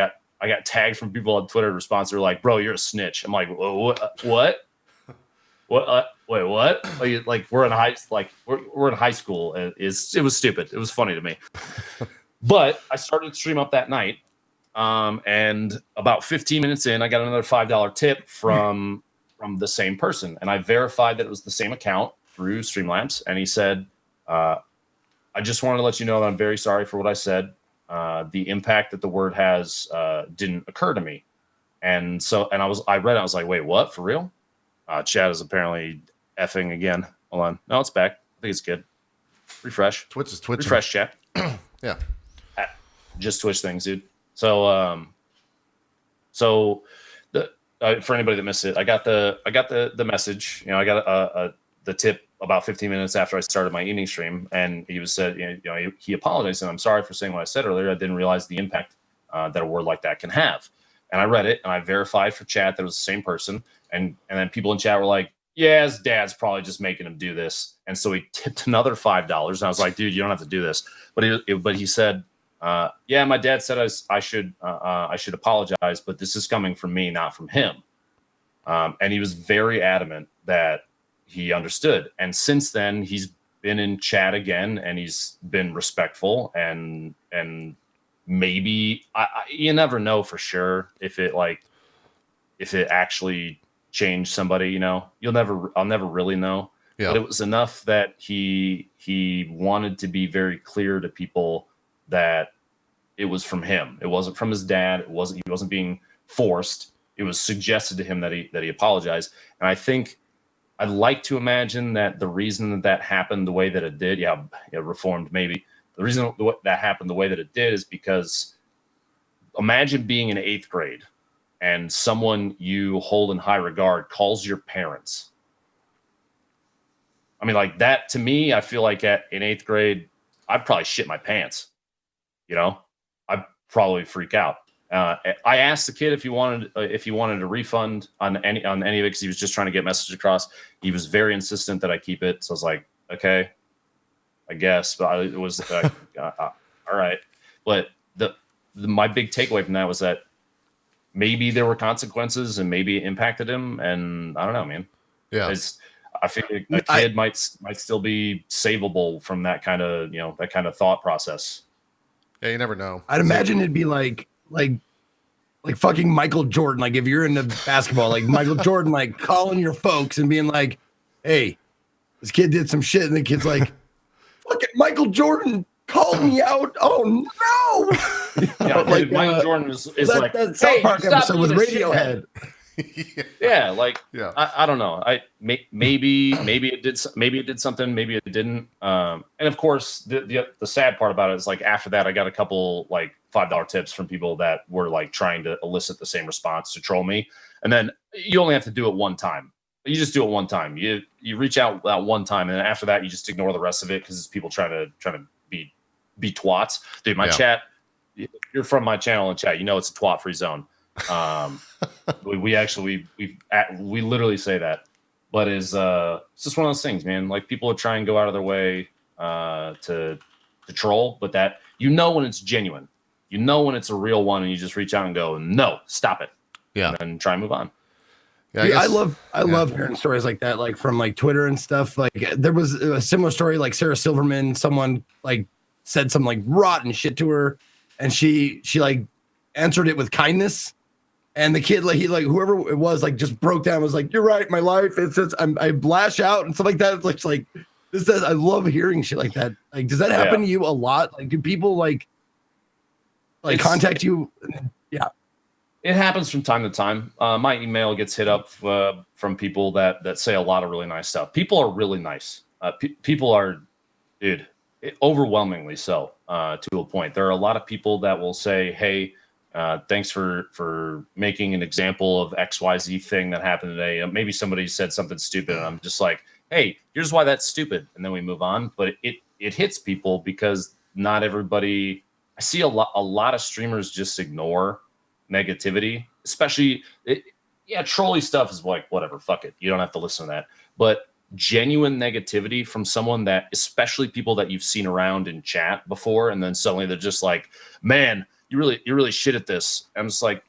C: got tagged from people on Twitter in response. They're like, bro, you're a snitch. I'm like, what? What? Wait, what? Like we're in high school. It was stupid. It was funny to me. But I started to stream up that night, and about 15 minutes in, I got another $5 tip from the same person, and I verified that it was the same account through Streamlabs. And he said, "I just wanted to let you know that I'm very sorry for what I said. The impact that the word has didn't occur to me." And I read it. I was like, "Wait, what? For real?" Chat is apparently effing again. Hold on. No, it's back. I think it's good. Refresh.
A: Twitch is twitching.
C: Refresh chat.
A: Yeah.
C: Just Twitch things, dude. So for anybody that missed it, I got the message. I got the tip about 15 minutes after I started my evening stream, and he he apologized and I'm sorry for saying what I said earlier. I didn't realize the impact that a word like that can have. And I read it and I verified for chat that it was the same person. And then people in chat were like, "Yeah, his dad's probably just making him do this." And so he tipped another $5. And I was like, "Dude, you don't have to do this." But he said, "Yeah, my dad said I should apologize, but this is coming from me, not from him." And he was very adamant that he understood. And since then, he's been in chat again, and he's been respectful. And maybe you never know for sure if it actually changed somebody. I'll never really know.
A: Yeah.
C: But it was enough that he wanted to be very clear to people that it was from him. It wasn't from his dad. He wasn't being forced. It was suggested to him that he apologized. And I think I'd like to imagine that the reason that happened the way that it did, reformed maybe. The reason that happened the way that it did is because imagine being in 8th grade and someone you hold in high regard calls your parents. I mean, like that to me, I feel like in 8th grade, I'd probably shit my pants. I'd probably freak out. I asked the kid if he wanted a refund on any of it because he was just trying to get message across. He was very insistent that I keep it, so I was like, okay, I guess. But it was all right. But my big takeaway from that was that maybe there were consequences and maybe it impacted him, and I don't know, man.
A: Yeah.
C: I feel like a kid might still be savable from that kind of thought process.
A: Yeah, you never know.
D: I'd imagine it'd be like fucking Michael Jordan. Like if you're into basketball, like Michael Jordan, like calling your folks and being like, "Hey, this kid did some shit," and the kid's like, "Fucking Michael Jordan called me out. Oh no!"
C: Yeah, like Michael Jordan is like,
D: that South Park episode with Radiohead.
C: Yeah, like
A: yeah.
C: I don't know. Maybe it did something. Maybe it didn't. And of course, the sad part about it is like after that, I got a couple like $5 tips from people that were like trying to elicit the same response to troll me. And then you only have to do it one time. You just do it one time. You reach out that one time, and then after that, you just ignore the rest of it because it's people trying to be twats. Dude, my chat. You're from my channel and chat. It's a twat free zone. We literally say that, but it's just one of those things, man. Like people are trying to go out of their way to troll, but that when it's genuine, when it's a real one, and you just reach out and go, "No, stop it," and then try and move on.
D: Yeah, dude, I love hearing stories like that, like from like Twitter and stuff. Like there was a similar story, like Sarah Silverman, someone like said some like rotten shit to her, and she like answered it with kindness. And the kid, like whoever it was, like just broke down. Was like, "You're right, my life. It's just I lash out and stuff like that." It's like this. I love hearing shit like that. Like, does that happen to you a lot? Like, do people like contact you? Yeah,
C: it happens from time to time. My email gets hit up from people that say a lot of really nice stuff. People are really nice. People are, dude, overwhelmingly so to a point. There are a lot of people that will say, "Hey, thanks for making an example of XYZ thing that happened today." Maybe somebody said something stupid, and I'm just like, "Hey, here's why that's stupid," and then we move on. But it hits people because not everybody. I see a lot of streamers just ignore negativity, especially trolly stuff is like, whatever, fuck it, you don't have to listen to that. But genuine negativity from someone that, especially people that you've seen around in chat before, and then suddenly they're just like, "Man, you're really shit at this." I'm just like,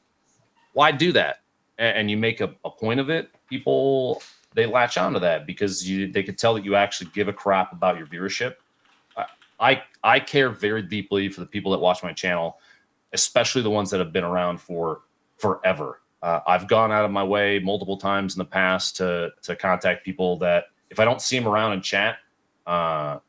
C: why do that? And you make a point of it. People they latch onto that because they could tell that you actually give a crap about your viewership. I care very deeply for the people that watch my channel, especially the ones that have been around for forever. I've gone out of my way multiple times in the past to contact people that if I don't see them around in chat, I'm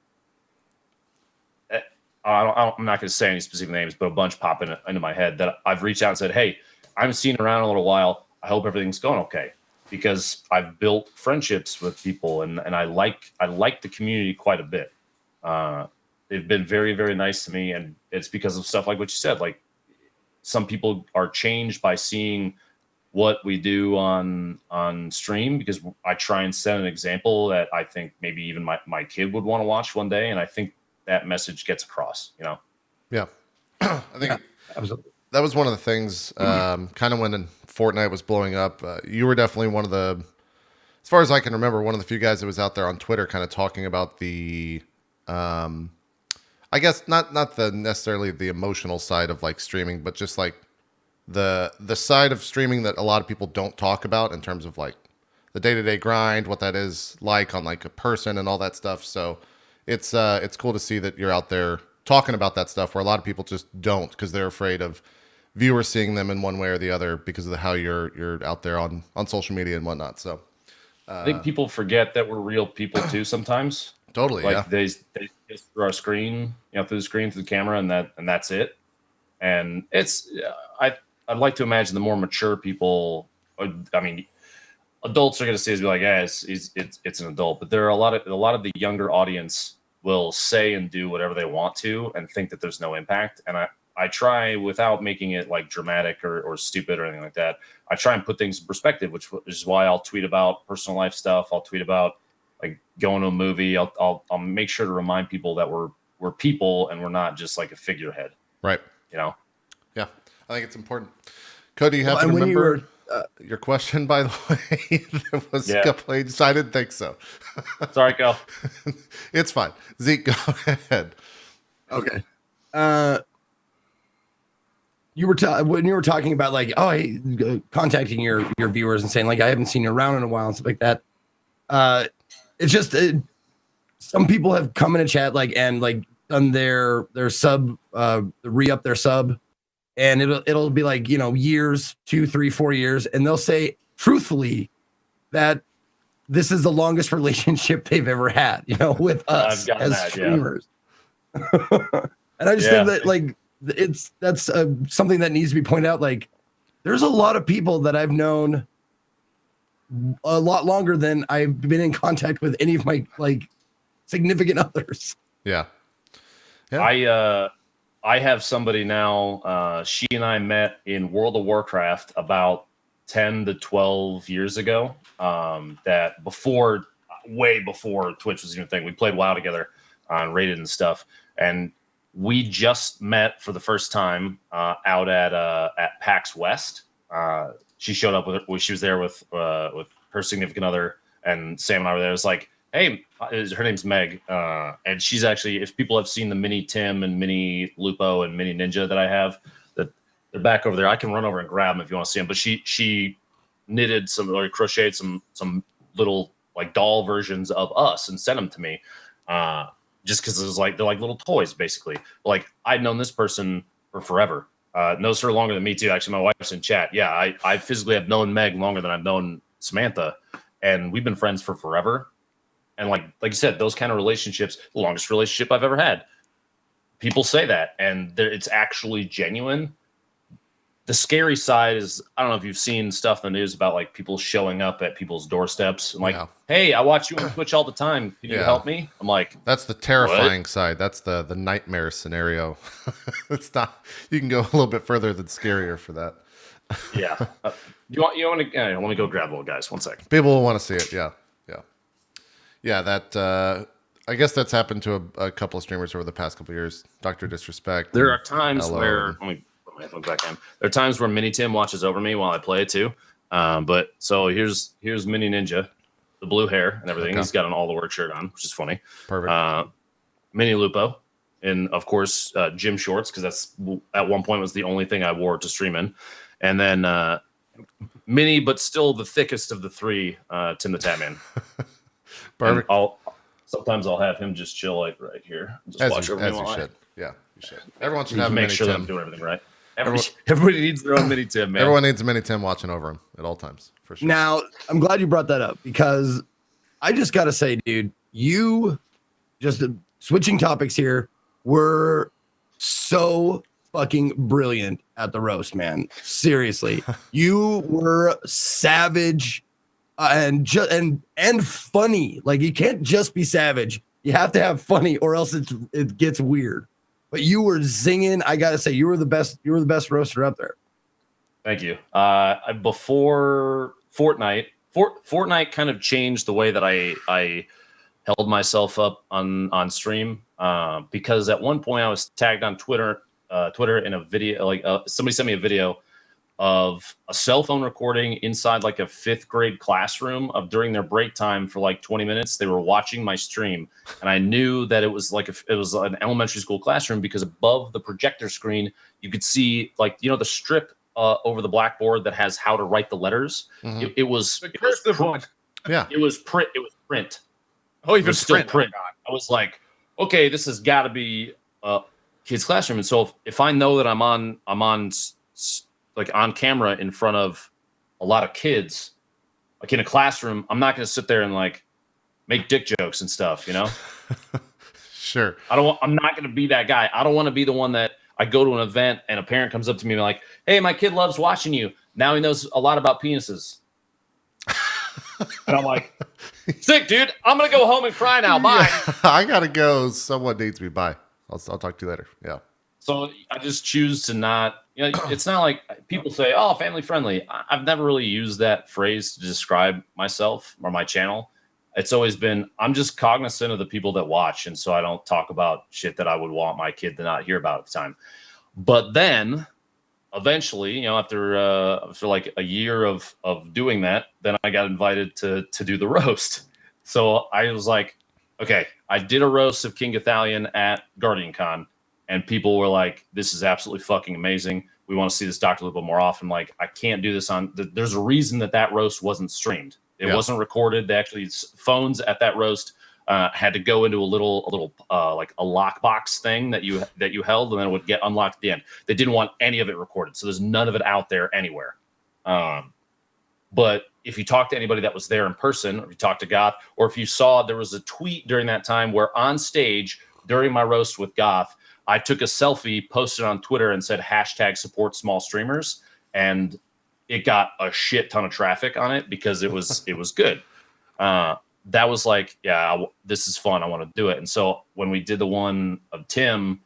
C: not going to say any specific names, but a bunch pop into my head that I've reached out and said, hey, I haven't seen you around in a little while. I hope everything's going okay, because I've built friendships with people and I like the community quite a bit. They've been very, very nice to me, and it's because of stuff like what you said. Like, some people are changed by seeing what we do on stream, because I try and set an example that I think maybe even my kid would want to watch one day, and I think that message gets across, you know?
A: Yeah. I think
D: Absolutely.
A: that was one of the things, kind of when Fortnite was blowing up. You were definitely one of the, as far as I can remember, one of the few guys that was out there on Twitter kind of talking about the, I guess not the necessarily the emotional side of like streaming, but just like the side of streaming that a lot of people don't talk about in terms of like the day-to-day grind, what that is like on like a person and all that stuff. So it's cool to see that you're out there talking about that stuff where a lot of people just don't, because they're afraid of viewers seeing them in one way or the other because of how you're out there on social media and whatnot. So
C: I think people forget that we're real people too sometimes.
A: Totally,
C: like
A: yeah.
C: they just through our screen, through the screen, through the camera, and that's it. And it's I'd like to imagine the more mature people, I mean, adults are going to see it and be like, yeah, it's an adult, but there are a lot of the younger audience will say and do whatever they want to and think that there's no impact. And I try, without making it like dramatic or stupid or anything like that, I try and put things in perspective, which is why I'll tweet about personal life stuff. I'll tweet about like going to a movie. I'll make sure to remind people that we're people and we're not just like a figurehead.
A: Right.
C: Yeah,
A: I think it's important. Cody, you have to remember your question, by the way. That was a couple pages. I didn't think so.
C: Sorry, go.
A: It's fine. Zeke, go ahead.
D: Okay. You were when you were talking about like, contacting your viewers and saying like, I haven't seen you around in a while and stuff like that. It's just some people have come in a chat and done their sub, re-up their sub, and it'll be like, years, 2, 3, 4 years, and they'll say truthfully that this is the longest relationship they've ever had, with us as streamers. Yeah. And I just think that that's something that needs to be pointed out. Like, there's a lot of people that I've known a lot longer than I've been in contact with any of my significant others.
A: Yeah.
C: I have somebody now. She and I met in World of Warcraft about 10 to 12 years ago. That way before Twitch was even a thing. We played WoW together on Rated and stuff, and we just met for the first time out at PAX West. She showed up she was there with her significant other, and Sam and I were there. It was like, hey, her name's Meg, and she's actually, if people have seen the mini Tim and mini Lupo and mini Ninja that I have, that they're back over there. I can run over and grab them if you want to see them. But she knitted crocheted some little like doll versions of us and sent them to me, just because it was like they're like little toys basically. Like, I'd known this person for forever. Knows her longer than me too. Actually, my wife's in chat. Yeah, I physically have known Meg longer than I've known Samantha, and we've been friends for forever. And like you said, those kind of relationships, the longest relationship I've ever had. People say that, and it's actually genuine. The scary side is, I don't know if you've seen stuff in the news about like people showing up at people's doorsteps and like, hey, I watch you on Twitch all the time. Can you help me? I'm like,
A: that's the terrifying side. That's the nightmare scenario. It's not. You can go a little bit further than scarier for that.
C: Yeah. You want to? Let me go grab one, guys. 1 second.
A: People will want to see it. Yeah. That I guess that's happened to a couple of streamers over the past couple of years. Dr. Disrespect.
C: There are times where let me put my headphones back on. There are times where Mini Tim watches over me while I play it too. But so here's Mini Ninja, the blue hair and everything. Okay. He's got an all the work shirt on, which is funny.
A: Perfect.
C: Mini Lupo, and of course gym shorts, because that's at one point was the only thing I wore to stream in. And then mini, but still the thickest of the three. Tim the Tatman.
A: Perfect.
C: Sometimes I'll have him just chill like right here, and just watch over me while I
A: should. Yeah, you should. Everyone should
C: need
A: have
C: to
A: a
C: make
A: mini
C: sure that
A: Tim.
C: I'm doing everything right. Everybody needs their own mini Tim, man.
A: Everyone needs a mini Tim watching over him at all times, for sure.
D: Now, I'm glad you brought that up because I just got to say, dude, you just switching topics here were so fucking brilliant at the roast, man. Seriously, you were savage and funny. Like, you can't just be savage. You have to have funny, or else it gets weird. But you were zinging. I gotta say, you were the best. You were the best roaster up there.
C: Thank you. Before Fortnite, Fortnite kind of changed the way that I held myself up on stream, because at one point I was tagged on Twitter in a video. Like somebody sent me a video of a cell phone recording inside like a 5th grade classroom of during their break time for like 20 minutes. They were watching my stream, and I knew that it was like it was an elementary school classroom, because above the projector screen you could see, like, the strip over the blackboard that has how to write the letters.
A: Mhm.
C: It was
B: The cursive one.
A: Yeah.
C: It was print. It was print.
B: Oh,
C: It
B: even
C: was still
B: print.
C: print. I was like, okay, this has got to be a kid's classroom. And so if I know that I'm on like on camera in front of a lot of kids, like in a classroom, I'm not going to sit there and like make dick jokes and stuff,
A: Sure.
C: I'm not going to be that guy. I don't want to be the one that I go to an event and a parent comes up to me and like, hey, my kid loves watching you. Now he knows a lot about penises. And I'm like, sick, dude. I'm going to go home and cry now. Bye.
A: Yeah, I gotta go. Someone needs me. Bye. I'll talk to you later. Yeah.
C: So I just choose to not, it's not like people say, oh, family friendly. I've never really used that phrase to describe myself or my channel. It's always been, I'm just cognizant of the people that watch. And so I don't talk about shit that I would want my kid to not hear about at the time. But then eventually, after like a year of doing that, then I got invited to do the roast. So I was like, okay, I did a roast of King Gathalion at Guardian Con. And people were like, this is absolutely fucking amazing. We want to see this DrLupo more often. Like, I can't do this there's a reason that roast wasn't streamed. It wasn't recorded. They actually, phones at that roast had to go into a little like a lockbox thing that you held, and then it would get unlocked at the end. They didn't want any of it recorded. So there's none of it out there anywhere. But if you talk to anybody that was there in person, or if you talk to Goth, or if you saw, there was a tweet during that time where on stage during my roast with Goth, I took a selfie, posted on Twitter, and said #support small streamers, and it got a shit ton of traffic on it because it was good. That was like, this is fun. I want to do it. And so when we did the one of Tim,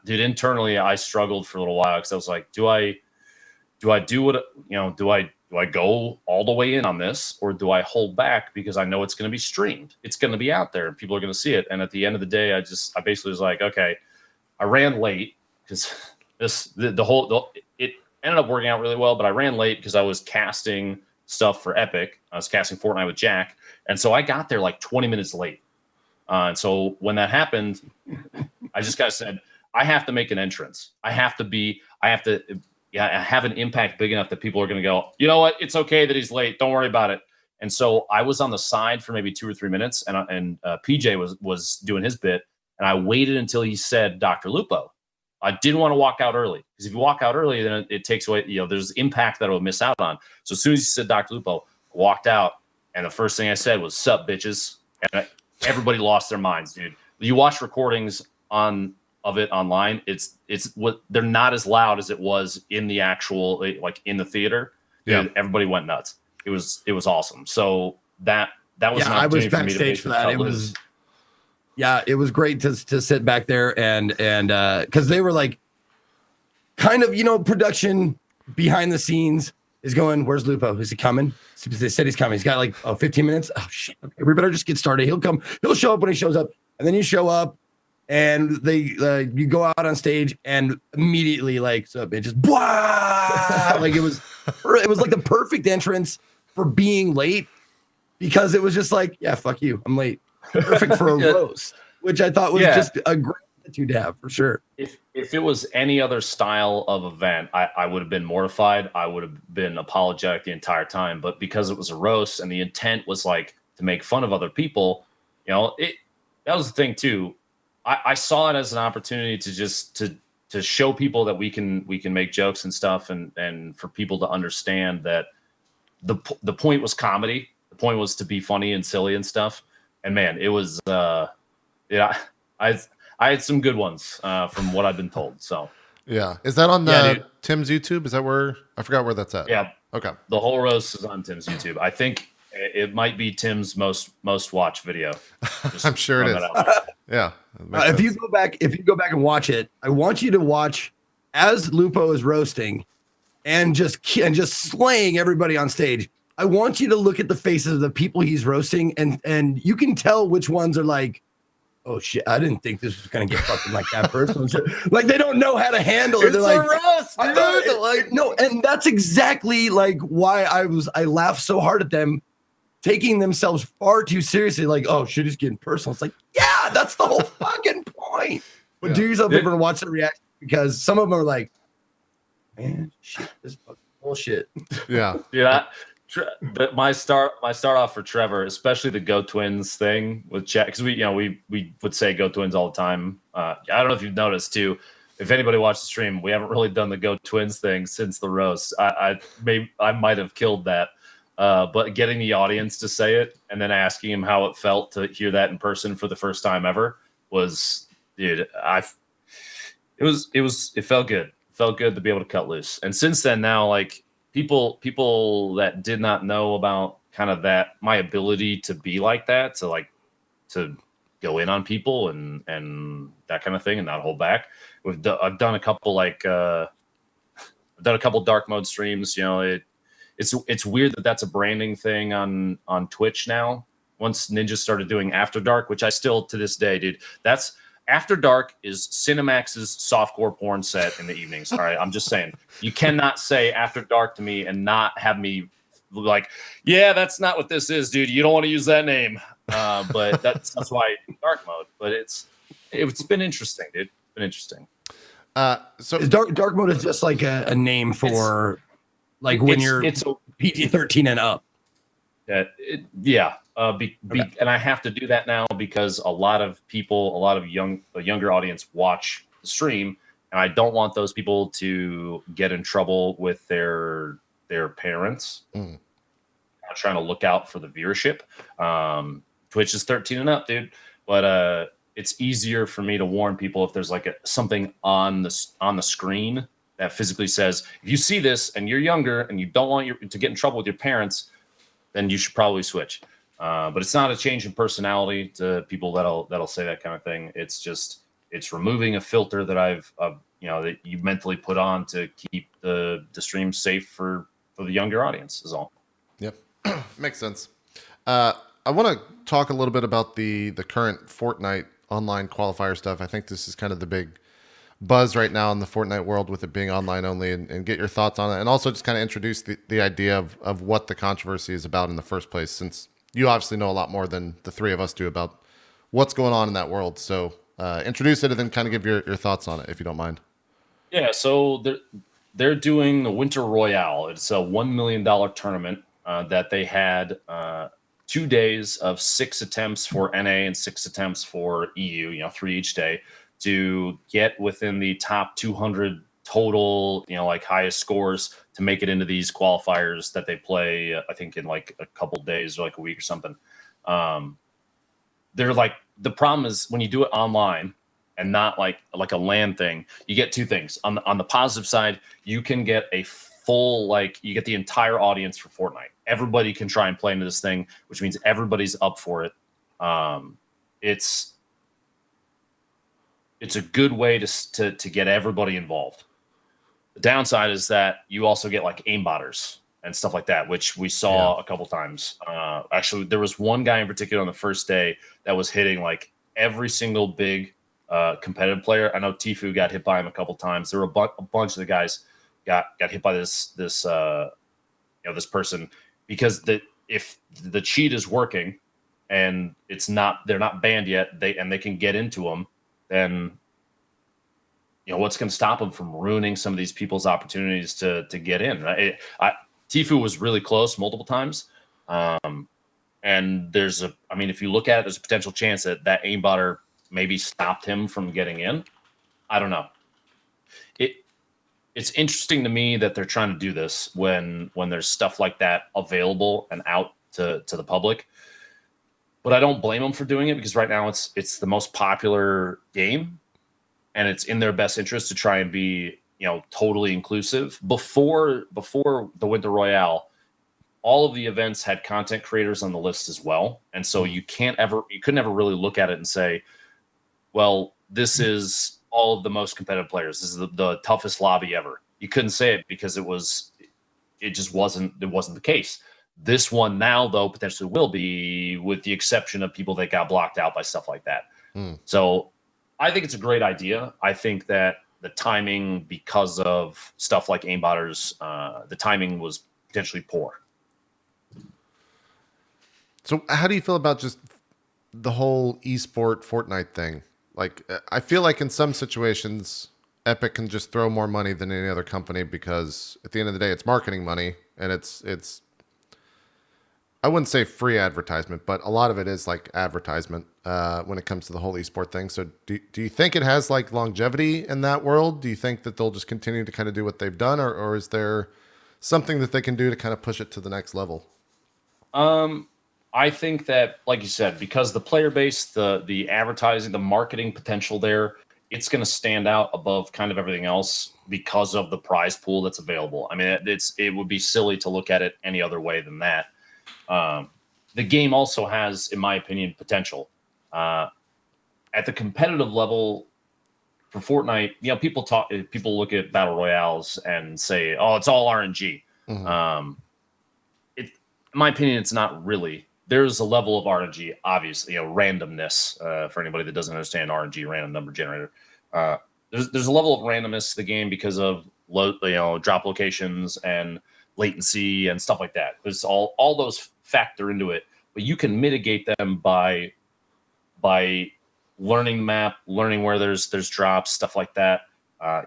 C: internally I struggled for a little while, because I was like, do I do what, do I go all the way in on this, or do I hold back because I know it's going to be streamed? It's going to be out there and people are going to see it. And at the end of the day, I basically was like, okay, I ran late because it ended up working out really well, but I ran late because I was casting stuff for Epic. I was casting Fortnite with Jack. And so I got there like 20 minutes late. And so when that happened, I just kind of said, I have to make an entrance. I have to have an impact big enough that people are going to go, you know what? It's okay that he's late. Don't worry about it. And so I was on the side for maybe 2 or 3 minutes, and PJ was doing his bit, and I waited until he said DrLupo. I didn't want to walk out early, because if you walk out early, then it takes away, there's impact that I will miss out on. So as soon as he said DrLupo, I walked out, and the first thing I said was, "Sup, bitches?" And everybody lost their minds, dude. You watch recordings of it online, it's what they're not as loud as it was in the actual, like in the theater.
A: Yeah,
C: dude, everybody went nuts. It was awesome. So that was an
D: I was
C: opportunity for me to
D: backstage for that. It was great to sit back there and because they were like kind of, production behind the scenes is going, where's Lupo? Is he coming? They said he's coming. He's got like 15 minutes. Oh shit. Okay, we better just get started. He'll show up when he shows up. And then you show up and you go out on stage and immediately like, so it just like it was like the perfect entrance for being late, because it was just like, yeah, fuck you, I'm late. Perfect for a roast, which I thought was just a great attitude to have for sure.
C: If it was any other style of event, I would have been mortified. I would have been apologetic the entire time. But because it was a roast and the intent was like to make fun of other people, that was the thing too. I saw it as an opportunity to just to show people that we can make jokes and stuff, and for people to understand that the point was comedy. The point was to be funny and silly and stuff. And man, it was I had some good ones from what I've been told. So
A: Yeah. Is that on
C: dude.
A: Tim's YouTube? Is that where? I forgot where that's at.
C: Yeah.
A: Okay.
C: The whole roast is on Tim's YouTube. I think it might be Tim's most watched video. Just
A: I'm sure it
C: throwing
A: is.
C: that out there.
A: Yeah.
D: If you go back and watch it, I want you to watch as Lupo is roasting and just slaying everybody on stage. I want you to look at the faces of the people he's roasting, and you can tell which ones are like, oh shit, I didn't think this was gonna get fucking like that person. Like they don't know how to handle it. They're like,
C: roast,
D: like no, and that's exactly like why I laughed so hard at them taking themselves far too seriously. Like, oh shit, he's getting personal. It's like, yeah, that's the whole fucking point. But do yourself a favor and watch the reaction, because some of them are like, man, shit, this fucking bullshit.
A: Yeah.
C: Yeah. My start off for Trevor, especially the Go Twins thing with chat, because we would say Go Twins all the time. I don't know if you've noticed too. If anybody watched the stream, we haven't really done the Go Twins thing since the roast. I might have killed that, but getting the audience to say it and then asking him how it felt to hear that in person for the first time ever was, dude, it felt good. It felt good to be able to cut loose. And since then, now like. People that did not know about kind of that, my ability to be like that, to go in on people and that kind of thing and not hold back. I've done a couple dark mode streams. It's weird that's a branding thing on Twitch now. Once Ninja started doing After Dark, which I still to this day, dude, that's After Dark is Cinemax's softcore porn set in the evenings. All right, I'm just saying. You cannot say After Dark to me and not have me like, yeah, that's not what this is, dude. You don't want to use that name. But that's why dark mode. But it's been interesting, dude. It's been interesting.
A: So
D: Dark mode is just like a name for like when you're PG-13 and up.
C: Yeah. And I have to do that now because a lot of people, a younger audience watch the stream, and I don't want those people to get in trouble with their parents. I'm trying to look out for the viewership. Twitch is 13 and up, dude. But it's easier for me to warn people if there's like something on the screen that physically says, if you see this and you're younger and you don't want to get in trouble with your parents, then you should probably switch. But it's not a change in personality to people that'll say that kind of thing. It's removing a filter that that you mentally put on to keep the stream safe for the younger audience is all.
A: Yep. Makes sense. I want to talk a little bit about the current Fortnite online qualifier stuff. I think this is kind of the big buzz right now in the Fortnite world with it being online only, and get your thoughts on it. And also just kind of introduce the idea of what the controversy is about in the first place, since you obviously know a lot more than the three of us do about what's going on in that world. So introduce it and then kind of give your thoughts on it, if you don't mind. Yeah,
C: so they're doing the Winter Royale. It's a $1 million tournament that they had 2 days of 6 attempts for NA and 6 attempts for EU, 3 each day, to get within the top 200 total, like highest scores to make it into these qualifiers that they play, I think in like a couple days or like a week or something. They're like, the problem is when you do it online and not like a LAN thing, you get two things. On the positive side, you can get a full, you get the entire audience for Fortnite. Everybody can try and play into this thing, which means everybody's up for it. It's a good way to get everybody involved. The downside is that you also get like aimbotters and stuff like that, which we saw a couple times. Actually, there was one guy in particular on the first day that was hitting like every single big competitive player. I know Tfue got hit by him a couple times. There were a bunch of the guys got hit by this person, because if the cheat is working and they're not banned yet, they can get into them, then what's going to stop them from ruining some of these people's opportunities to get in? Right? Tfue was really close multiple times. And if you look at it, there's a potential chance that aimbotter maybe stopped him from getting in. I don't know. It's interesting to me that they're trying to do this when there's stuff like that available and out to the public. But I don't blame them for doing it, because right now it's the most popular game, and it's in their best interest to try and be totally inclusive. Before the Winter Royale, all of the events had content creators on the list as well, and so you could never really look at it and say, well, this is all of the most competitive players. This is the toughest lobby ever. You couldn't say it because it just wasn't the case. This one now, though, potentially will be, with the exception of people that got blocked out by stuff like that. So I think it's a great idea. I think that the timing, because of stuff like aimbotters, the timing was potentially poor.
A: So how do you feel about just the whole esport Fortnite thing? Like, I feel like in some situations, Epic can just throw more money than any other company, because at the end of the day, it's marketing money, and it's I wouldn't say free advertisement, but a lot of it is like advertisement when it comes to the whole esport thing. So do you think it has like longevity in that world? Do you think that they'll just continue to kind of do what they've done, or is there something that they can do to kind of push it to the next level?
C: I think that, like you said, because the player base, the advertising, the marketing potential there, it's going to stand out above kind of everything else because of the prize pool that's available. I mean, it would be silly to look at it any other way than that. The game also has, in my opinion, potential. At the competitive level for Fortnite, people look at battle royales and say, "Oh, it's all RNG." In my opinion, it's not really. There's a level of RNG, obviously, randomness. For anybody that doesn't understand RNG, random number generator, there's a level of randomness to the game because of drop locations and latency and stuff like that. There's all those factor into it, but you can mitigate them by learning the map, learning where there's drops, stuff like that.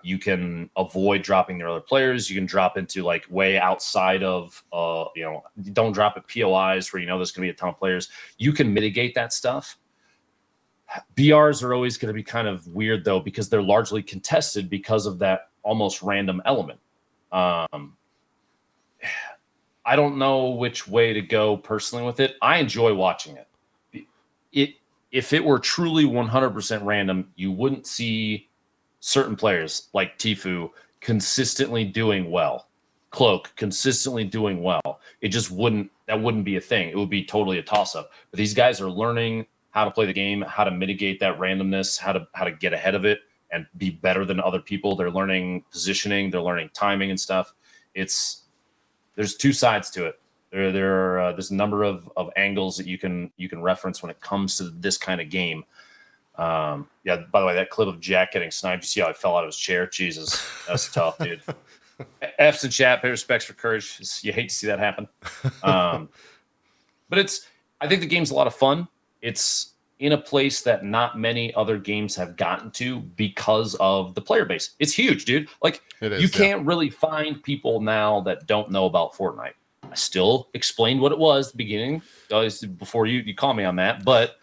C: You can avoid dropping their other players. You can drop into like way outside of, don't drop at POIs where there's going to be a ton of players. You can mitigate that stuff. BRs are always going to be kind of weird though, because they're largely contested because of that almost random element. I don't know which way to go personally with it. I enjoy watching it. If it were truly 100% random, you wouldn't see certain players like Tfue consistently doing well, Cloak consistently doing well. That wouldn't be a thing. It would be totally a toss-up. But these guys are learning how to play the game, how to mitigate that randomness, how to get ahead of it and be better than other people. They're learning positioning, they're learning timing and stuff. There's two sides to it. There's a number of angles that you can reference when it comes to this kind of game. By the way, that clip of Jack getting sniped, you see how I fell out of his chair? Jesus, that's tough, dude. F's in chat, pay respects for courage. You hate to see that happen. But I think the game's a lot of fun. It's in a place that not many other games have gotten to because of the player base. It's huge, dude. Like, you can't really find people now that don't know about Fortnite. I still explained what it was at the beginning, before you call me on that, but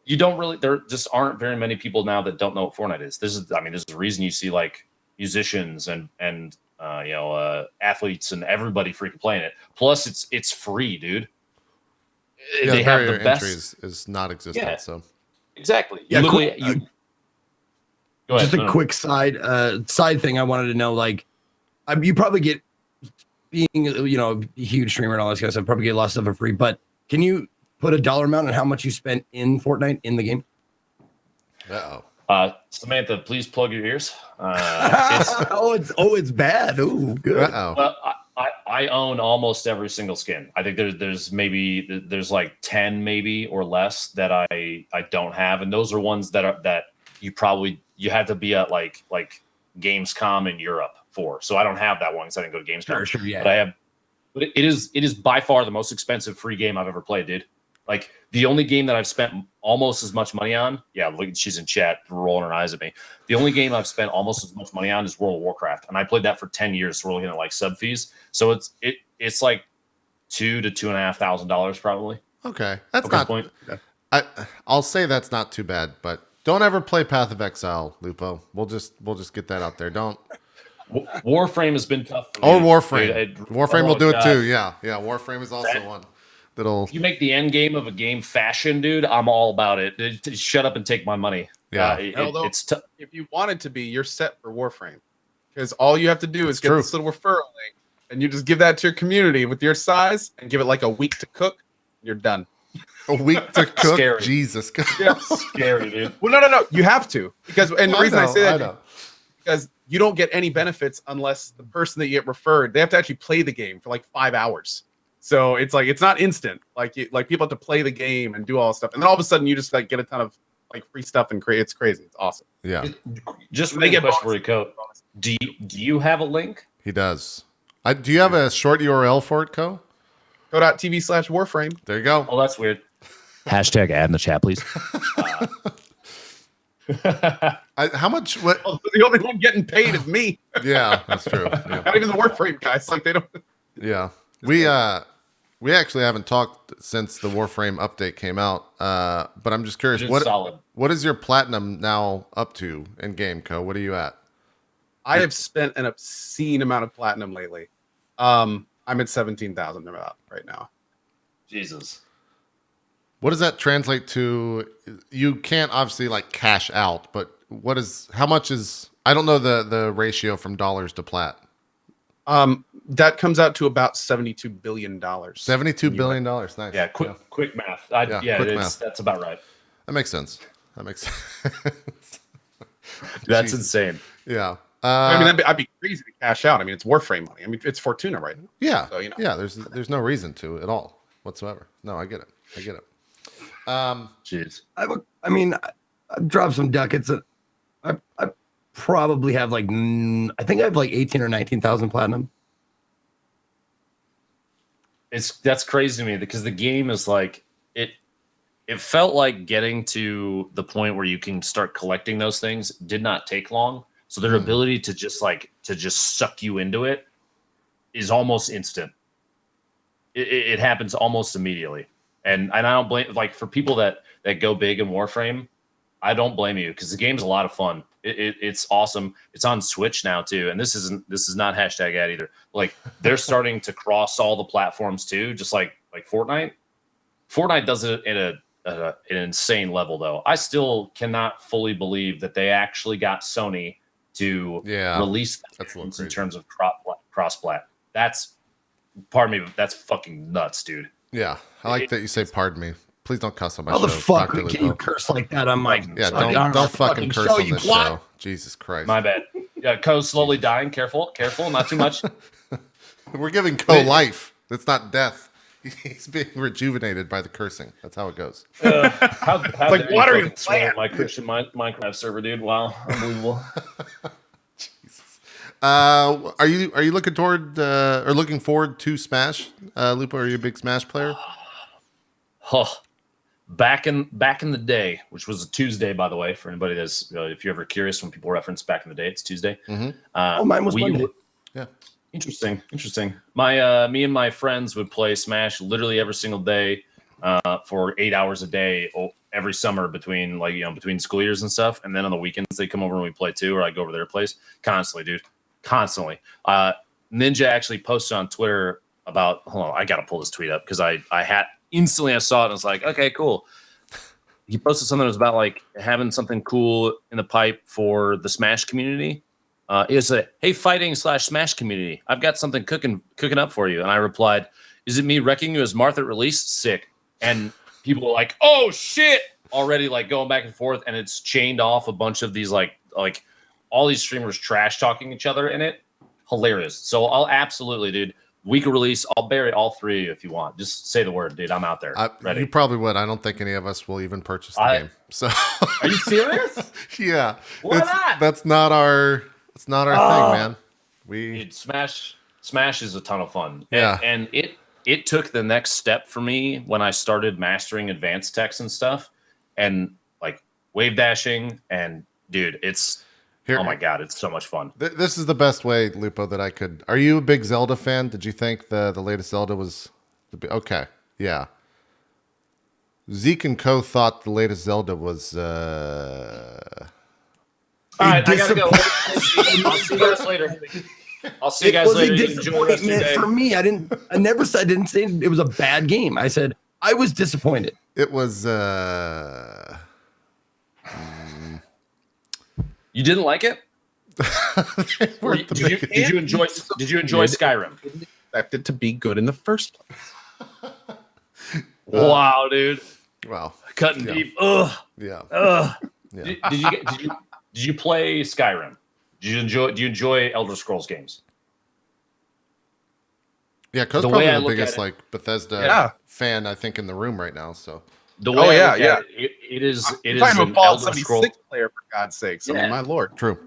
C: you don't really, there just aren't very many people now that don't know what Fortnite is. There's a reason you see like musicians and athletes and everybody freaking playing it. Plus it's free, dude.
A: Yeah,
C: they have the best
A: entry is not existent.
C: Yeah,
A: so
C: exactly.
D: Yeah,
C: Go ahead.
D: Just a quick side thing I wanted to know. Like, you probably get, being a huge streamer and all this kind of stuff, probably get a lot of stuff for free. But can you put a dollar amount on how much you spent in Fortnite in the game?
C: Samantha, please plug your ears.
D: It's bad. Ooh, good.
C: Well, I own almost every single skin. I think there's like 10 maybe or less that I don't have, and those are ones that you have to be at like Gamescom in Europe for. So I don't have that one because I didn't go to Gamescom.
D: Sure, yeah.
C: But it is by far the most expensive free game I've ever played, dude. Like the only game that I've spent almost as much money on, yeah, look, she's in chat rolling her eyes at me. The only game I've spent almost as much money on is World of Warcraft, and I played that for 10 years. So we're looking at like sub fees. So it's like $2,000 to $2,500 probably.
A: Okay, that's
C: At
A: not.
C: this point.
A: I'll say that's not too bad, but don't ever play Path of Exile, Lupo. We'll just get that out there. Don't.
C: Warframe has been tough for me.
A: Or Warframe.
C: Dude,
A: Warframe
C: oh
A: will do it
C: God.
A: too. Yeah. Warframe is also one that'll.
C: If you make the end game of a game fashion, dude, I'm all about it. Shut up and take my money.
A: Yeah.
B: Although,
C: it's tough.
B: if you wanted to be, you're set for Warframe, because all you have to do is get
A: true.
B: this little referral link, and you just give that to your community with your size, and give it like a week to cook. You're done.
A: A week to cook.
C: Scary.
A: Jesus.
B: Yeah.
C: Scary, dude.
B: Well, no. You have to, because the reason I say that
A: know.
B: because you don't get any benefits unless the person that you get referred, they have to actually play the game for like 5 hours. So it's like, it's not instant. Like people have to play the game and do all this stuff, and then all of a sudden you just like get a ton of like free stuff and create. It's crazy. It's awesome.
A: Yeah,
C: Just
B: They
C: make a
B: get
C: question for you, Co. Do you have a link?
A: he does. Do you have a short URL for it, Co?
B: Go.tv/Warframe.
A: There you go.
C: Oh, that's weird.
E: Hashtag ad in the chat, please.
A: How much? What?
B: Oh, the only one getting paid is me.
A: Yeah, that's true. Yeah.
B: Not even the Warframe guys. Like they don't.
A: Yeah. We actually haven't talked since the Warframe update came out. But I'm just curious,
C: It's solid.
A: what is your platinum now up to in game, Co? What are you at?
B: I have spent an obscene amount of platinum lately. I'm at 17,000 right now.
C: Jesus.
A: What does that translate to? You can't obviously like cash out, but how much is, I don't know the ratio from dollars to plat.
B: That comes out to about $72 billion.
A: $72 billion. Nice.
C: Yeah, quick math.
A: Quick math.
C: That's about right.
A: That makes sense. Sense.
C: That's
A: Jesus.
C: insane.
A: Yeah.
B: I mean, I'd be crazy to cash out. I mean, it's Warframe money. I mean, it's Fortuna right now.
A: Yeah.
B: So, you know.
A: Yeah. There's no reason to at all whatsoever. No, I get it.
C: Jeez.
D: I've dropped some ducats. I probably have I think I have like 18 or 19,000 platinum.
C: That's crazy to me because the game is like it felt like getting to the point where you can start collecting those things did not take long. So their ability to just suck you into it is almost instant. It happens almost immediately. And I don't blame, like, for people that go big in Warframe, I don't blame you because the game's a lot of fun. It's awesome. It's on Switch now too, and this is not hashtag ad either. Like they're starting to cross all the platforms too, just like Fortnite. Fortnite does it at an insane level though. I still cannot fully believe that they actually got Sony to release that in terms of cross plat. That's, pardon me, but that's fucking nuts, dude.
A: Yeah, I like that you say pardon me. Please don't cuss on my
D: How
A: show.
D: the fuck
A: Dr.
D: can you
A: Lupo.
D: curse like that on my?
A: Yeah,
D: on
A: don't
D: our
A: fucking curse on
D: you
A: this
D: twat.
A: show. Jesus Christ.
C: My bad. Yeah, Co's slowly dying. Careful, not too much.
A: We're giving Co life. It's not death. He's being rejuvenated by the cursing. That's how it goes.
C: How
B: like water in
C: swing my Christian Minecraft server, dude. Wow, unbelievable.
A: Jesus. Are you looking toward or looking forward to Smash? Lupo, are you a big Smash player?
C: Oh, back in the day, which was a Tuesday, by the way, for anybody that's if you're ever curious when people reference back in the day, it's Tuesday.
A: Mm-hmm.
D: Mine was Monday.
A: Yeah.
C: Interesting. My me and my friends would play Smash literally every single day for 8 hours a day every summer between between school years and stuff. And then on the weekends they come over and we play too, or I go over to their place constantly, dude. Constantly. Ninja actually posted on Twitter about, hold on, I gotta pull this tweet up because I had instantly I saw it and I was like, okay, cool. He posted something that was about like having something cool in the pipe for the Smash community. It was a hey fighting/Smash community. I've got something cooking up for you. And I replied, is it me wrecking you as Martha at release? Sick. And people were like, oh shit, already like going back and forth, and it's chained off a bunch of these like all these streamers trash talking each other in it. Hilarious. So I'll absolutely, dude. Week of release, I'll bury all three of you if you want. Just say the word, dude. I'm out there. Ready.
A: You probably would. I don't think any of us will even purchase the game. So
C: are you serious?
A: Yeah.
C: Why not?
A: That's not our thing, man.
C: Dude, Smash is a ton of fun.
A: Yeah.
C: And it took the next step for me when I started mastering advanced techs and stuff, and like wave dashing, and dude, oh my god, it's so much fun.
A: This is the best way, Lupo, that I could. Are you a big Zelda fan? Did you think the latest Zelda was okay? Yeah. Zeke and Co thought the latest Zelda was.
C: All right, I gotta go. I'll see you guys later. I'll see you guys later.
D: It was a disappointment for me. I didn't say it was a bad game. I said I was disappointed.
A: It was.
C: You didn't like it? Did you enjoy Skyrim?
B: Didn't expect it to be good in the first place.
C: Wow, dude.
A: Wow.
C: Cutting deep. Ugh.
A: Yeah.
C: Ugh.
A: Yeah.
C: Did you play Skyrim? Do you enjoy Elder Scrolls games?
A: Yeah, Co's
C: The
A: probably
C: way I
A: the
C: look
A: biggest
C: at it-
A: like Bethesda fan I think in the room right now. So
C: The way I look at it is
B: I'm
C: an
B: talking about Fallout
C: Elder Scrolls.
B: 76 player, for God's sakes. I
C: Yeah.
B: mean, my lord.
A: true.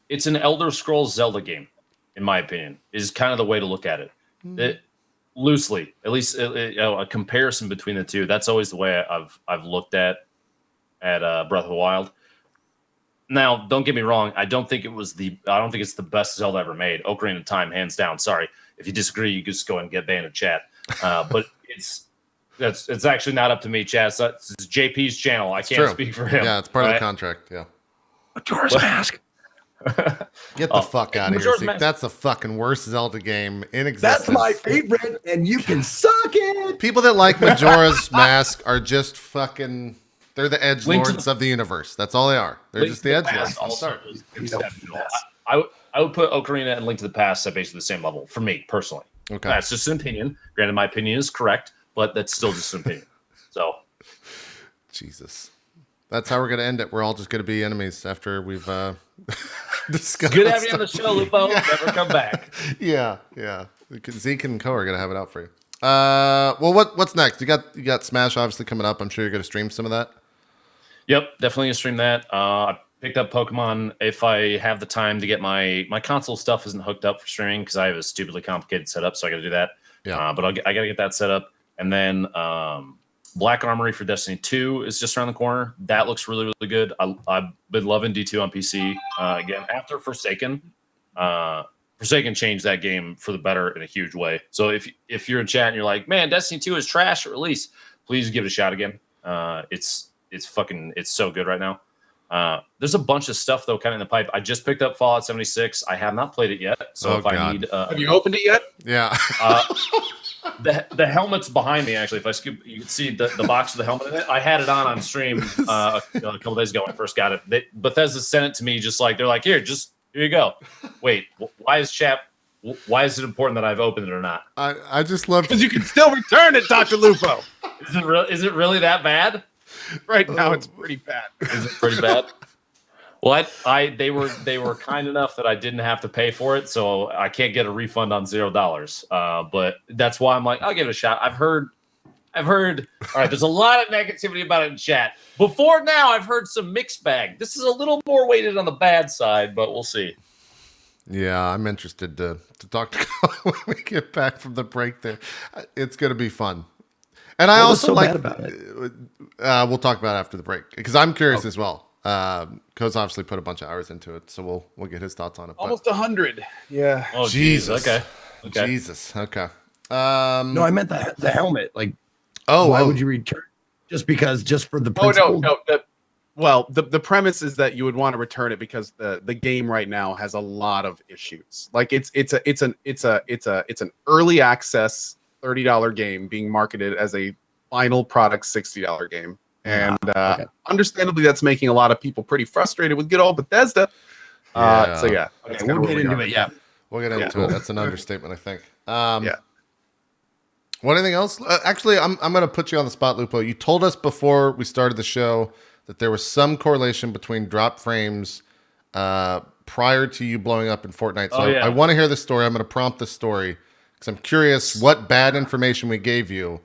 C: It's an Elder Scrolls Zelda game, in my opinion. Is kind of the way to look at it. Loosely, at least a comparison between the two. That's always the way I've looked at Breath of the Wild. Now, don't get me wrong. I don't think it's the best Zelda ever made. Ocarina of Time, hands down. Sorry if you disagree. You can just go and get banned in chat. But it's actually not up to me, chat. It's JP's channel. I can't speak for him.
A: Yeah, it's part of the contract. Yeah.
D: Majora's Mask.
A: Get the fuck out of here,
C: Majora's
A: Zeke.
C: Mask.
A: That's the fucking worst Zelda game in existence.
D: That's my favorite, and you can suck it.
A: People that like Majora's Mask are just fucking. They're the edge
C: Link to
A: lords of the universe. That's all they are. They're
C: Link
A: just
C: to
A: the edge
C: Past
A: lords.
C: also is exceptional. I would put Ocarina and Link to the Past at basically the same level for me personally.
A: Okay.
C: That's just an opinion. Granted, my opinion is correct, but that's still just an opinion. So,
A: Jesus. That's how we're going to end it. We're all just going to be enemies after we've discussed.
C: good having you on the show, Lupo. Never come back.
A: Yeah. Zeke and Co are going to have it out for you. Well, what's next? You got Smash obviously coming up. I'm sure you're going to stream some of that.
C: Yep, definitely gonna stream that. I picked up Pokemon. If I have the time to get my console stuff isn't hooked up for streaming because I have a stupidly complicated setup, so I got to do that.
A: Yeah.
C: But I got to get that set up, and then Black Armory for Destiny 2 is just around the corner. That looks really, really good. I've been loving D2 on PC. Again, after Forsaken, Forsaken changed that game for the better in a huge way. So if you're in chat and you're like, man, Destiny 2 is trash at release, please give it a shot again. It's so good right now. There's a bunch of stuff though kind of in the pipe. I just picked up Fallout 76. I have not played it yet. So I need
B: have you opened it yet?
A: Yeah.
C: the helmet's behind me actually. If I scoop, you can see the box with the helmet in it. I had it on stream a couple days ago when I first got it. Bethesda sent it to me just like they're like, here you go. Wait, why is it important that I've opened it or not?
A: I just love
B: Because you can still return it, Dr. Lupo.
C: Is it really that bad?
B: Right now, it's pretty bad.
C: Is it pretty bad? Well, they were kind enough that I didn't have to pay for it, so I can't get a refund on $0. But that's why I'm like, I'll give it a shot. I've heard. All right, there's a lot of negativity about it in chat. Before now, I've heard some mixed bag. This is a little more weighted on the bad side, but we'll see.
A: Yeah, I'm interested to talk to when we get back from the break there. It's going to be fun. And I also like
D: bad about it?
A: We'll talk about it after the break because I'm curious as well. Co's obviously put a bunch of hours into it, so we'll get his thoughts on it.
B: Almost 100. Yeah.
C: Oh,
A: Jesus.
C: Okay.
A: Jesus. Okay.
D: No, I meant the helmet. Like,
A: Oh,
D: why would you return? Just for the
B: Oh
D: principle?
B: no. The premise is that you would want to return it because the game right now has a lot of issues. Like it's an early access $30 game being marketed as a final product $60 game. And understandably, that's making a lot of people pretty frustrated with good old Bethesda. So yeah,
D: Okay, we'll get into it. Yeah.
A: We'll get into it. That's an understatement, I think.
B: Yeah.
A: What, anything else? Actually, I'm going to put you on the spot, Lupo. You told us before we started the show that there was some correlation between drop frames prior to you blowing up in Fortnite. So I want to hear the story. I'm going to prompt the story because I'm curious what bad information we gave you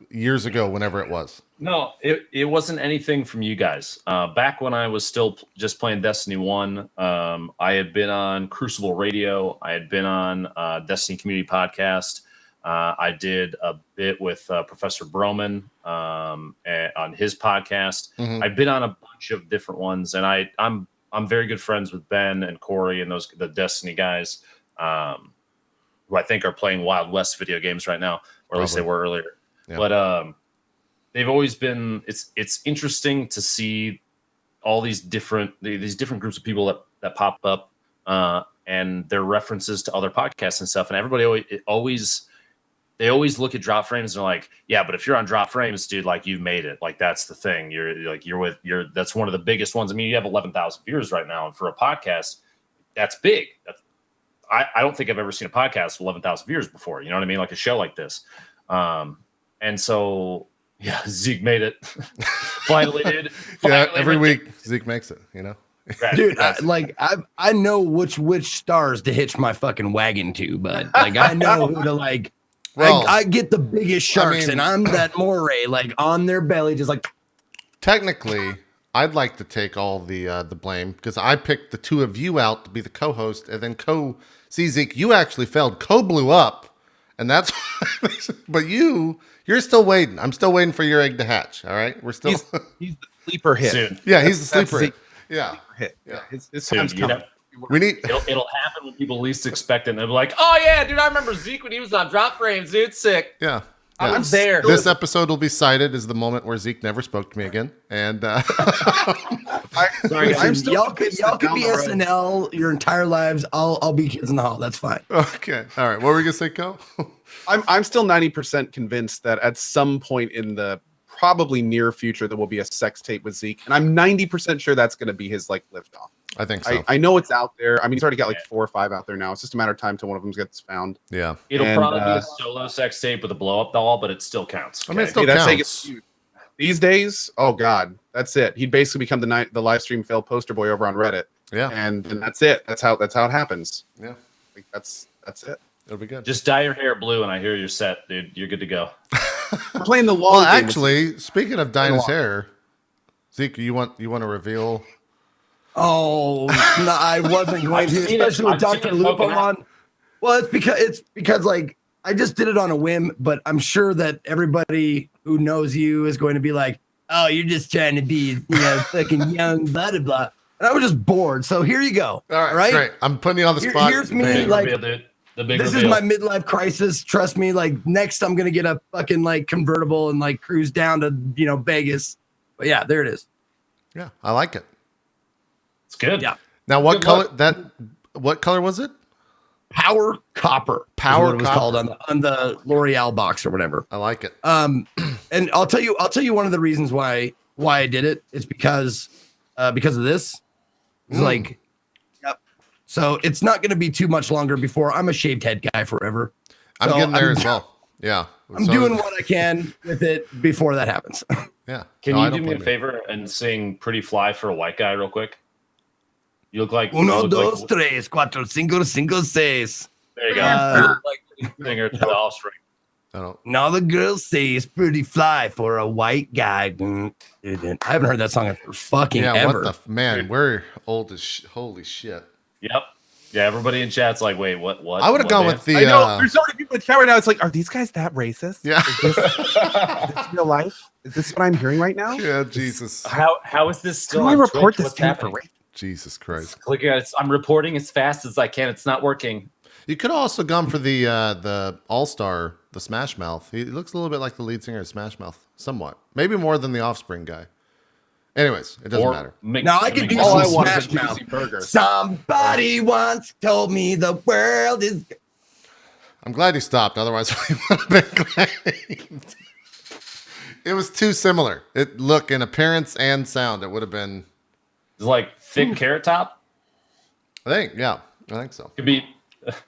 A: years ago, whenever it was.
C: No, it wasn't anything from you guys. Back when I was still just playing Destiny 1, I had been on Crucible Radio. I had been on Destiny Community Podcast. I did a bit with Professor Broman on his podcast.
A: Mhm.
C: I've been on a bunch of different ones, and I'm very good friends with Ben and Corey and the Destiny guys, who I think are playing Wild West video games right now, or at least they were earlier.
A: Yeah.
C: But they've always been. It's interesting to see all these different groups of people that pop up, and their references to other podcasts and stuff, and everybody always look at Drop Frames and they're like, yeah, but if you're on Drop Frames, dude, like you've made it. Like that's the thing. That's one of the biggest ones. I mean, you have 11,000 viewers right now, and for a podcast, that's big. I don't think I've ever seen a podcast with 11,000 viewers before. You know what I mean? Like a show like this. And so yeah, Zeke made it. Finally did.
A: Every week Zeke makes it. You know.
D: Dude, I know which stars to hitch my fucking wagon to, but like I know who to like.
A: Well,
D: I get the biggest sharks, and I'm that moray, like on their belly, just like.
A: Technically, I'd like to take all the blame because I picked the two of you out to be the co-host, and then See, Zeke, you actually failed. Blew up, and that's. But you're still waiting. I'm still waiting for your egg to hatch. All right, we're still.
B: He's the sleeper hit.
C: Soon.
A: Yeah, he's the sleeper hit. Yeah.
B: Hit.
A: Yeah.
B: His time's coming.
A: We need.
C: It'll happen when people least expect it. And they'll be like, "Oh yeah, dude, I remember Zeke when he was on Drop Frames. Dude, sick.
A: Yeah.
C: I'm there."
A: This episode will be cited as the moment where Zeke never spoke to me again, and
C: Sorry, guys.
D: Y'all could be SNL your entire lives. I'll be Kids in the Hall. That's fine.
A: Okay, all right. What were we gonna say, Co?
B: I'm still 90% convinced that at some point in the probably near future there will be a sex tape with Zeke, and I'm 90% sure that's going to be his like liftoff.
A: I think so.
B: I know it's out there. I mean, he's already got like 4 or 5 out there now. It's just a matter of time till one of them gets found.
A: Yeah.
C: It'll probably be a solo sex tape with a blow up doll, but it still counts.
A: I mean, it
C: Okay?
A: still
B: That's how it
A: counts.
B: gets viewed. These days, oh god, that's it. He'd basically become the live stream fail poster boy over on Reddit.
A: Yeah.
B: And that's it. That's how it happens.
A: Yeah.
B: Like, that's it.
A: It'll be good.
C: Just dye your hair blue, and I hear you're set, dude. You're good to go.
B: I'm playing the long
A: Well,
B: game with
A: actually, speaking of dyeing his hair, Zeke, you want to reveal?
D: Oh, no, I wasn't going to,
C: seen it.
D: especially with
C: I've seen
D: Dr.
C: it
D: Lupo
C: poking out.
D: on. Well, it's because like I just did it on a whim, but I'm sure that everybody who knows you is going to be like, "Oh, you're just trying to be, fucking young, blah blah blah." And I was just bored, so here you go.
A: All right, great. I'm putting you on the spot.
D: Here's me,
A: Man.
D: like,
C: Reveal, dude. The big
D: this
C: reveal.
D: is my midlife crisis. Trust me. Like next, I'm gonna get a fucking like convertible and like cruise down to Vegas. But yeah, there it is.
A: Yeah, I like it.
C: It's good.
D: Yeah.
A: Now, what
C: Good
A: color?
C: luck.
A: What color was it?
D: Power Copper.
A: Power
D: is what it was
A: Copper.
D: called on the L'Oreal box or whatever.
A: I like it.
D: And I'll tell you one of the reasons why I did it. It's because of this. It's like, yep. So it's not going to be too much longer before I'm a shaved head guy forever.
A: I'm
D: So
A: getting there as well. Yeah.
D: I'm doing what I can with it before that happens.
A: Yeah.
C: Can
A: No, I
C: you
A: don't
C: do me a
A: blame you.
C: favor and sing "Pretty Fly" for a white guy real quick? You look like
D: Uno,
C: you look
D: dos,
C: like,
D: tres, cuatro, cinco, cinco, seis.
C: There you go.
D: Uh,
C: You look like the singer to the offspring.
A: I don't.
D: And all the girls say it's pretty fly for a white guy. I haven't heard that song in fucking
A: Yeah.
D: ever.
A: What the man? We're old as holy shit.
C: Yep. Yeah. Everybody in chat's like, "Wait, what? What?"
A: I would have
C: what
A: gone
C: band?
A: with the.
B: I know there's so many people in chat right now. It's like, are these guys that racist?
A: Yeah.
B: Is this real life? Is this what I'm hearing right now?
A: Yeah. Jesus.
C: How is this still?
B: Can I
C: on
B: report
C: Twitch?
B: this
C: What's
B: thing for
C: happening?
B: race?
A: Jesus Christ.
C: Click it. I'm reporting as fast as I can. It's not working.
A: You could have also gone for the All-Star, the Smash Mouth. He looks a little bit like the lead singer of Smash Mouth, somewhat. Maybe more than the Offspring guy. Anyways, it doesn't matter.
D: Now I can do
B: All I
D: some
B: want is
D: Smash
B: a
D: Mouth.
B: juicy burger.
D: Somebody once told me the world is.
A: I'm glad you stopped. Otherwise, we would have been claimed. It was too similar. Look in appearance and sound. It would have been.
C: It's like thick carrot top.
A: I think. Yeah, I think so.
C: Could be.
A: I think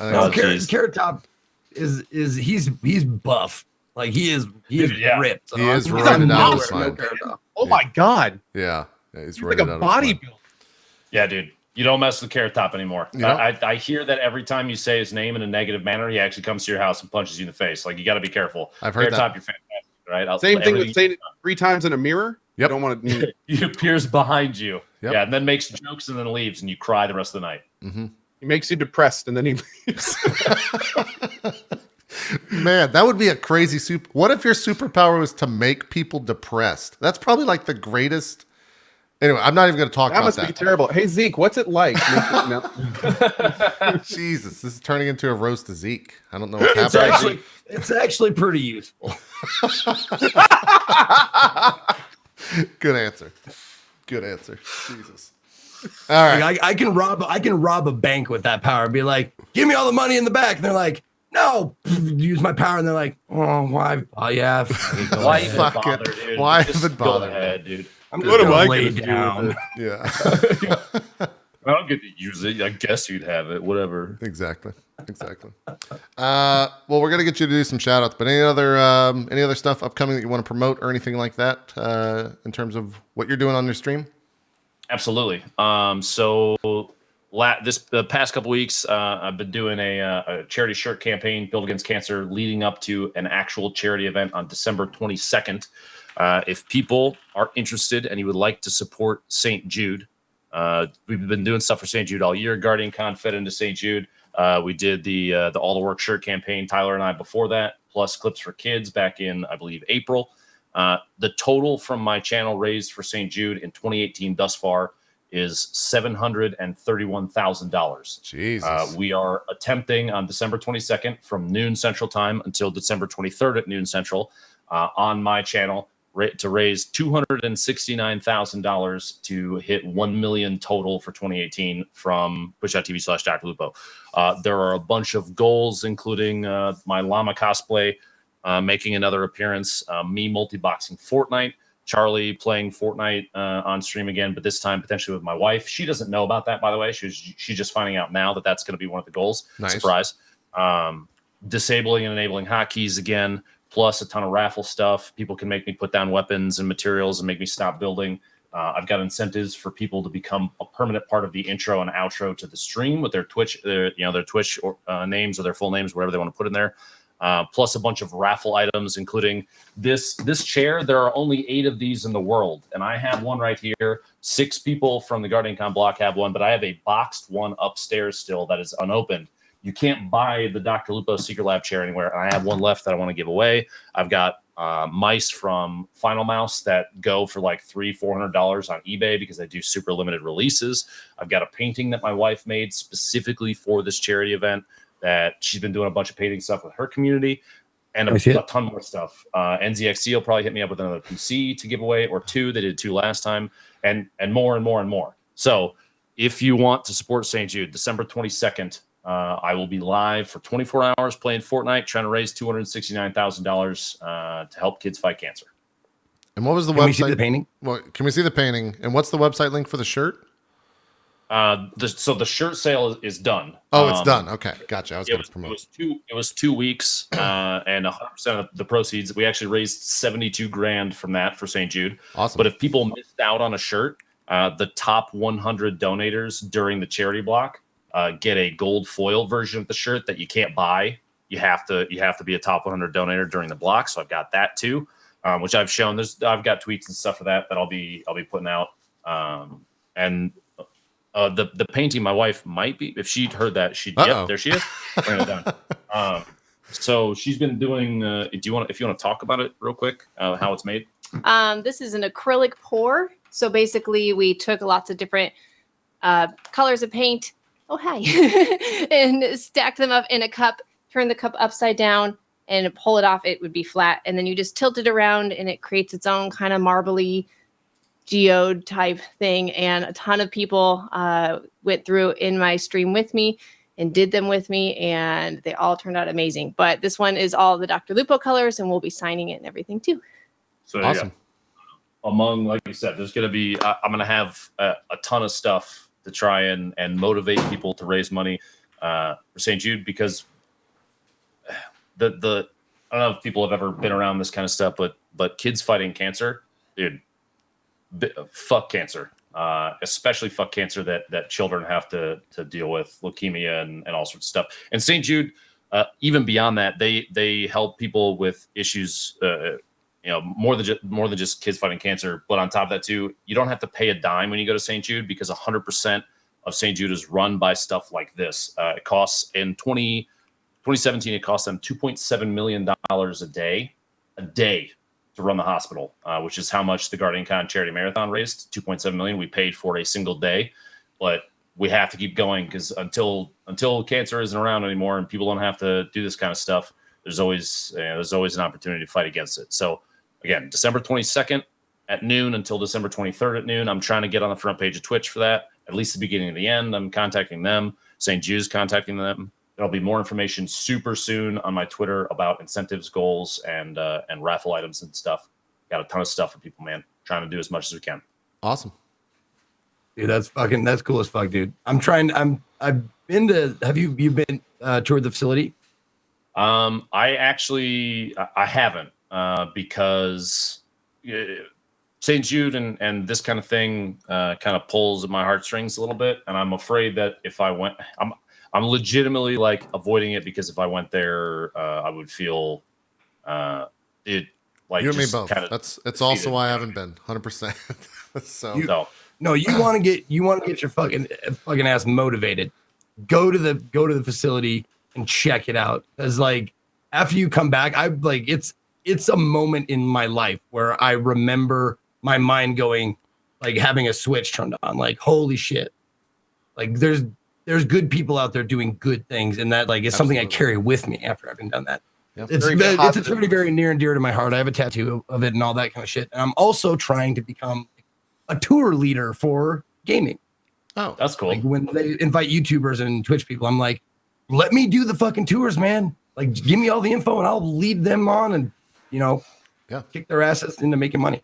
C: Oh,
A: so.
C: geez.
D: Carrot Top is he's buff. Like he is
C: Yeah.
D: ripped.
A: He is
D: He's
A: roided out
D: nowhere,
A: of his mind.
D: Carrot Top.
B: Oh my god,
A: Yeah, he's
B: he's like a
A: rated out of his mind.
B: bodybuilder.
C: Yeah, dude. You don't mess with Carrot Top anymore.
A: Yeah.
C: I hear that every time you say his name in a negative manner, he actually comes to your house and punches you in the face. Like, you got to be careful.
A: I've heard
C: Carrot
A: that.
C: Top, you're fantastic, right?
B: Same thing with
C: everything-
B: saying it 3 times in a mirror.
A: Yep.
B: You don't want to.
C: He appears behind you.
A: Yep.
C: Yeah, and then makes jokes and then leaves, and you cry the rest of the night.
A: Mm-hmm.
B: He makes you depressed and then he leaves.
A: Man, that would be a crazy super. What if your superpower was to make people depressed? That's probably like the greatest. Anyway, I'm not even going to talk
B: That
A: about
B: must be terrible. Hey Zeke, what's it like? No.
A: Jesus, this is turning into a roast of Zeke. I don't know what's
D: It's
A: happening.
D: actually pretty useful.
A: Good answer. Good answer. Jesus. All right.
D: Like, I can rob a bank with that power and be like, give me all the money in the back. And they're like, no, use my power. And they're like, oh, why? Oh yeah.
C: Why even
A: Fuck
C: bother,
A: it.
C: dude?
A: Why
C: Just
A: even
C: go
A: bother?
C: ahead, dude.
D: I'm
B: What
D: just
B: am I
D: gonna lay
B: gonna do with
D: down.
B: it?
A: Yeah.
C: I don't get to use it. I guess you'd have it. Whatever.
A: Exactly. Well, we're gonna get you to do some shout outs, but any other stuff upcoming that you want to promote or anything like that in terms of what you're doing on your stream?
C: Absolutely. The past couple weeks, I've been doing a charity shirt campaign, Build Against Cancer, leading up to an actual charity event on December 22nd. If people are interested and you would like to support St. Jude, we've been doing stuff for St. Jude all year. Guardian Con fed into St. Jude. We did the All the Work shirt campaign, Tyler and I, before that, plus Clips for Kids back in, I believe, April. The total from my channel raised for St. Jude in 2018 thus far is $731,000.
A: Jesus.
C: We are attempting on December 22nd from noon Central Time until December 23rd at noon Central on my channel to raise $269,000 to hit 1 million total for 2018 from twitch.tv/DrLupo. There are a bunch of goals, including my llama cosplay making another appearance, me multi-boxing Fortnite, Charlie playing Fortnite on stream again, but this time potentially with my wife. She doesn't know about that, by the way. She's just finding out now that that's going to be one of the goals.
A: Nice.
C: Surprise. Disabling and enabling hotkeys again, plus a ton of raffle stuff. People can make me put down weapons and materials and make me stop building. I've got incentives for people to become a permanent part of the intro and outro to the stream with their Twitch, their Twitch names or their full names, whatever they want to put in there. Plus a bunch of raffle items, including this chair. There are only 8 of these in the world, and I have one right here. 6 people from the Guardian Con block have one, but I have a boxed one upstairs still that is unopened. You can't buy the DrLupo Secret Lab chair anywhere, and I have one left that I want to give away. I've got mice from Final Mouse that go for like $300-400 on eBay because they do super limited releases. I've got a painting that my wife made specifically for this charity event that she's been doing a bunch of painting stuff with her community, and a ton more stuff. NZXC will probably hit me up with another PC to give away, or 2. They did 2 last time, and more and more and more. So if you want to support St. Jude, December 22nd, I will be live for 24 hours playing Fortnite, trying to raise $269,000 to help kids fight cancer.
A: And what was the website?
D: Can we see the painting?
A: Well, can we see the painting? And what's the website link for the shirt?
C: So the shirt sale is done.
A: Oh, it's done. Okay, gotcha. I was going to promote.
C: It was 2 weeks, and 100% of the proceeds. We actually raised $72,000 from that for St. Jude.
A: Awesome.
C: But if people missed out on a shirt, the top 100 donators during the charity block get a gold foil version of the shirt that you can't buy. You have to be a top 100 donator during the block. So I've got that too, which I've shown. I've got tweets and stuff for that I'll be putting out. And the painting, my wife might be, if she'd heard that, yep, there she is. Bring it down. So she's been doing. If you want to talk about it real quick, how it's made?
F: This is an acrylic pour. So basically, we took lots of different colors of paint. Oh, hi. And stacked them up in a cup, turn the cup upside down, and pull it off. It would be flat. And then you just tilt it around, and it creates its own kind of marbly geode type thing. And a ton of people went through in my stream with me and did them with me, and they all turned out amazing. But this one is all the DrLupo colors, and we'll be signing it and everything too.
C: So
A: awesome.
C: Yeah. Among, like you said, there's going to be, I'm going to have a ton of stuff to try and motivate people to raise money for St. Jude, because I don't know if people have ever been around this kind of stuff, but kids fighting cancer, dude, fuck cancer. Especially fuck cancer that children have to deal with, leukemia and all sorts of stuff. And St. Jude, even beyond that, they help people with issues, more than just kids fighting cancer. But on top of that too, you don't have to pay a dime when you go to St. Jude, because 100% of St. Jude is run by stuff like this. It costs in 2017, it cost them $2.7 million a day to run the hospital, which is how much the Guardian Con Charity Marathon raised. 2.7 million. We paid for a single day, but we have to keep going because until cancer isn't around anymore and people don't have to do this kind of stuff, there's always an opportunity to fight against it. So again, December 22nd at noon until December 23rd at noon. I'm trying to get on the front page of Twitch for that, at least the beginning and the end. I'm contacting them. St. Jude's contacting them. There'll be more information super soon on my Twitter about incentives, goals, and raffle items and stuff. Got a ton of stuff for people, man. Trying to do as much as we can.
A: Awesome.
D: Dude, that's cool as fuck, dude. I've been to, have you been toured the facility?
C: I haven't because St. Jude and this kind of thing kind of pulls at my heartstrings a little bit. And I'm afraid that if I went, I'm legitimately like avoiding it because if I went there, I would feel it like
A: You and me both. It's also why I haven't been 100%.
D: No, you want to get your fucking ass motivated. Go to the facility and check it out. Cause like after you come back, it's a moment in my life where I remember my mind going, like having a switch turned on, like holy shit. Like there's good people out there doing good things, and that like is something I carry with me after having done that.
A: Yep.
D: It's a truly very near and dear to my heart. I have a tattoo of it and all that kind of shit. And I'm also trying to become a tour leader for gaming.
A: Oh,
C: that's cool.
D: Like when they invite YouTubers and Twitch people, I'm like, let me do the fucking tours, man. Like give me all the info and I'll lead them on and, kick their asses into making money.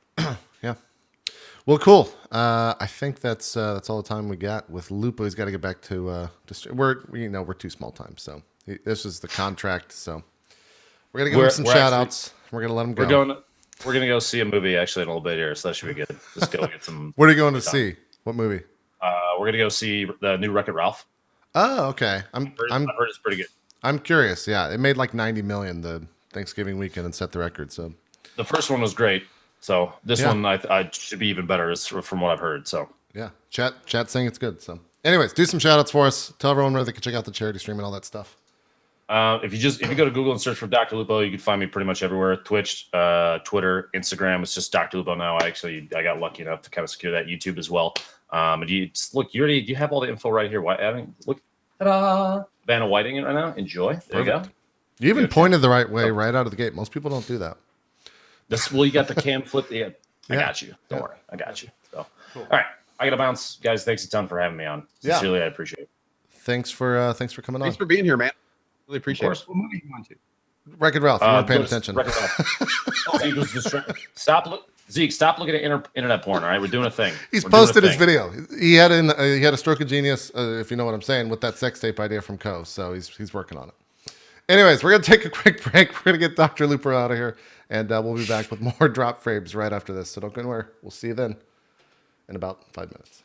A: Yeah. Well, cool. I think that's all the time we got with Lupo. He's got to get back to we're too small time, so this is the contract. So we're gonna give him some shout outs. We're gonna let him go.
C: We're gonna go see a movie actually in a little bit here, so that should be good. Just go get some.
A: What are you going to see? What movie?
C: We're gonna go see the new Wreck-It Ralph.
A: Oh, okay.
C: I've heard it's pretty good.
A: I'm curious. Yeah, it made like 90 million the Thanksgiving weekend and set the record. So
C: the first one was great. So this one I should be even better from what I've heard. So
A: yeah, chat saying it's good. So anyways, do some shout outs for us. Tell everyone where they can check out the charity stream and all that stuff.
C: If you go to Google and search for DrLupo, you can find me pretty much everywhere. Twitch, Twitter, Instagram. It's just DrLupo now. I got lucky enough to kind of secure that. YouTube as well. And you have all the info right here. Look, ta-da! Vanna Whiting it right now. Enjoy. There you go.
A: You even pointed the right way right out of the gate. Most people don't do that.
C: You got the cam flip. I got you. Don't worry. I got you. So, cool. All right. I got to bounce. Guys, thanks a ton for having me on. Sincerely, I appreciate it.
A: Thanks for coming on.
B: Thanks for being here, man. Really appreciate it.
D: What movie you want to?
A: Wreck-It Ralph. You weren't paying attention.
C: Zeke, stop looking at internet porn. All right, we're doing a thing.
A: He's posted his video. He had a stroke of genius, if you know what I'm saying, with that sex tape idea from Co. So he's working on it. Anyways, we're gonna take a quick break. We're gonna get Dr. Lupo out of here, and we'll be back with more drop frames right after this. So don't go anywhere. We'll see you then in about 5 minutes.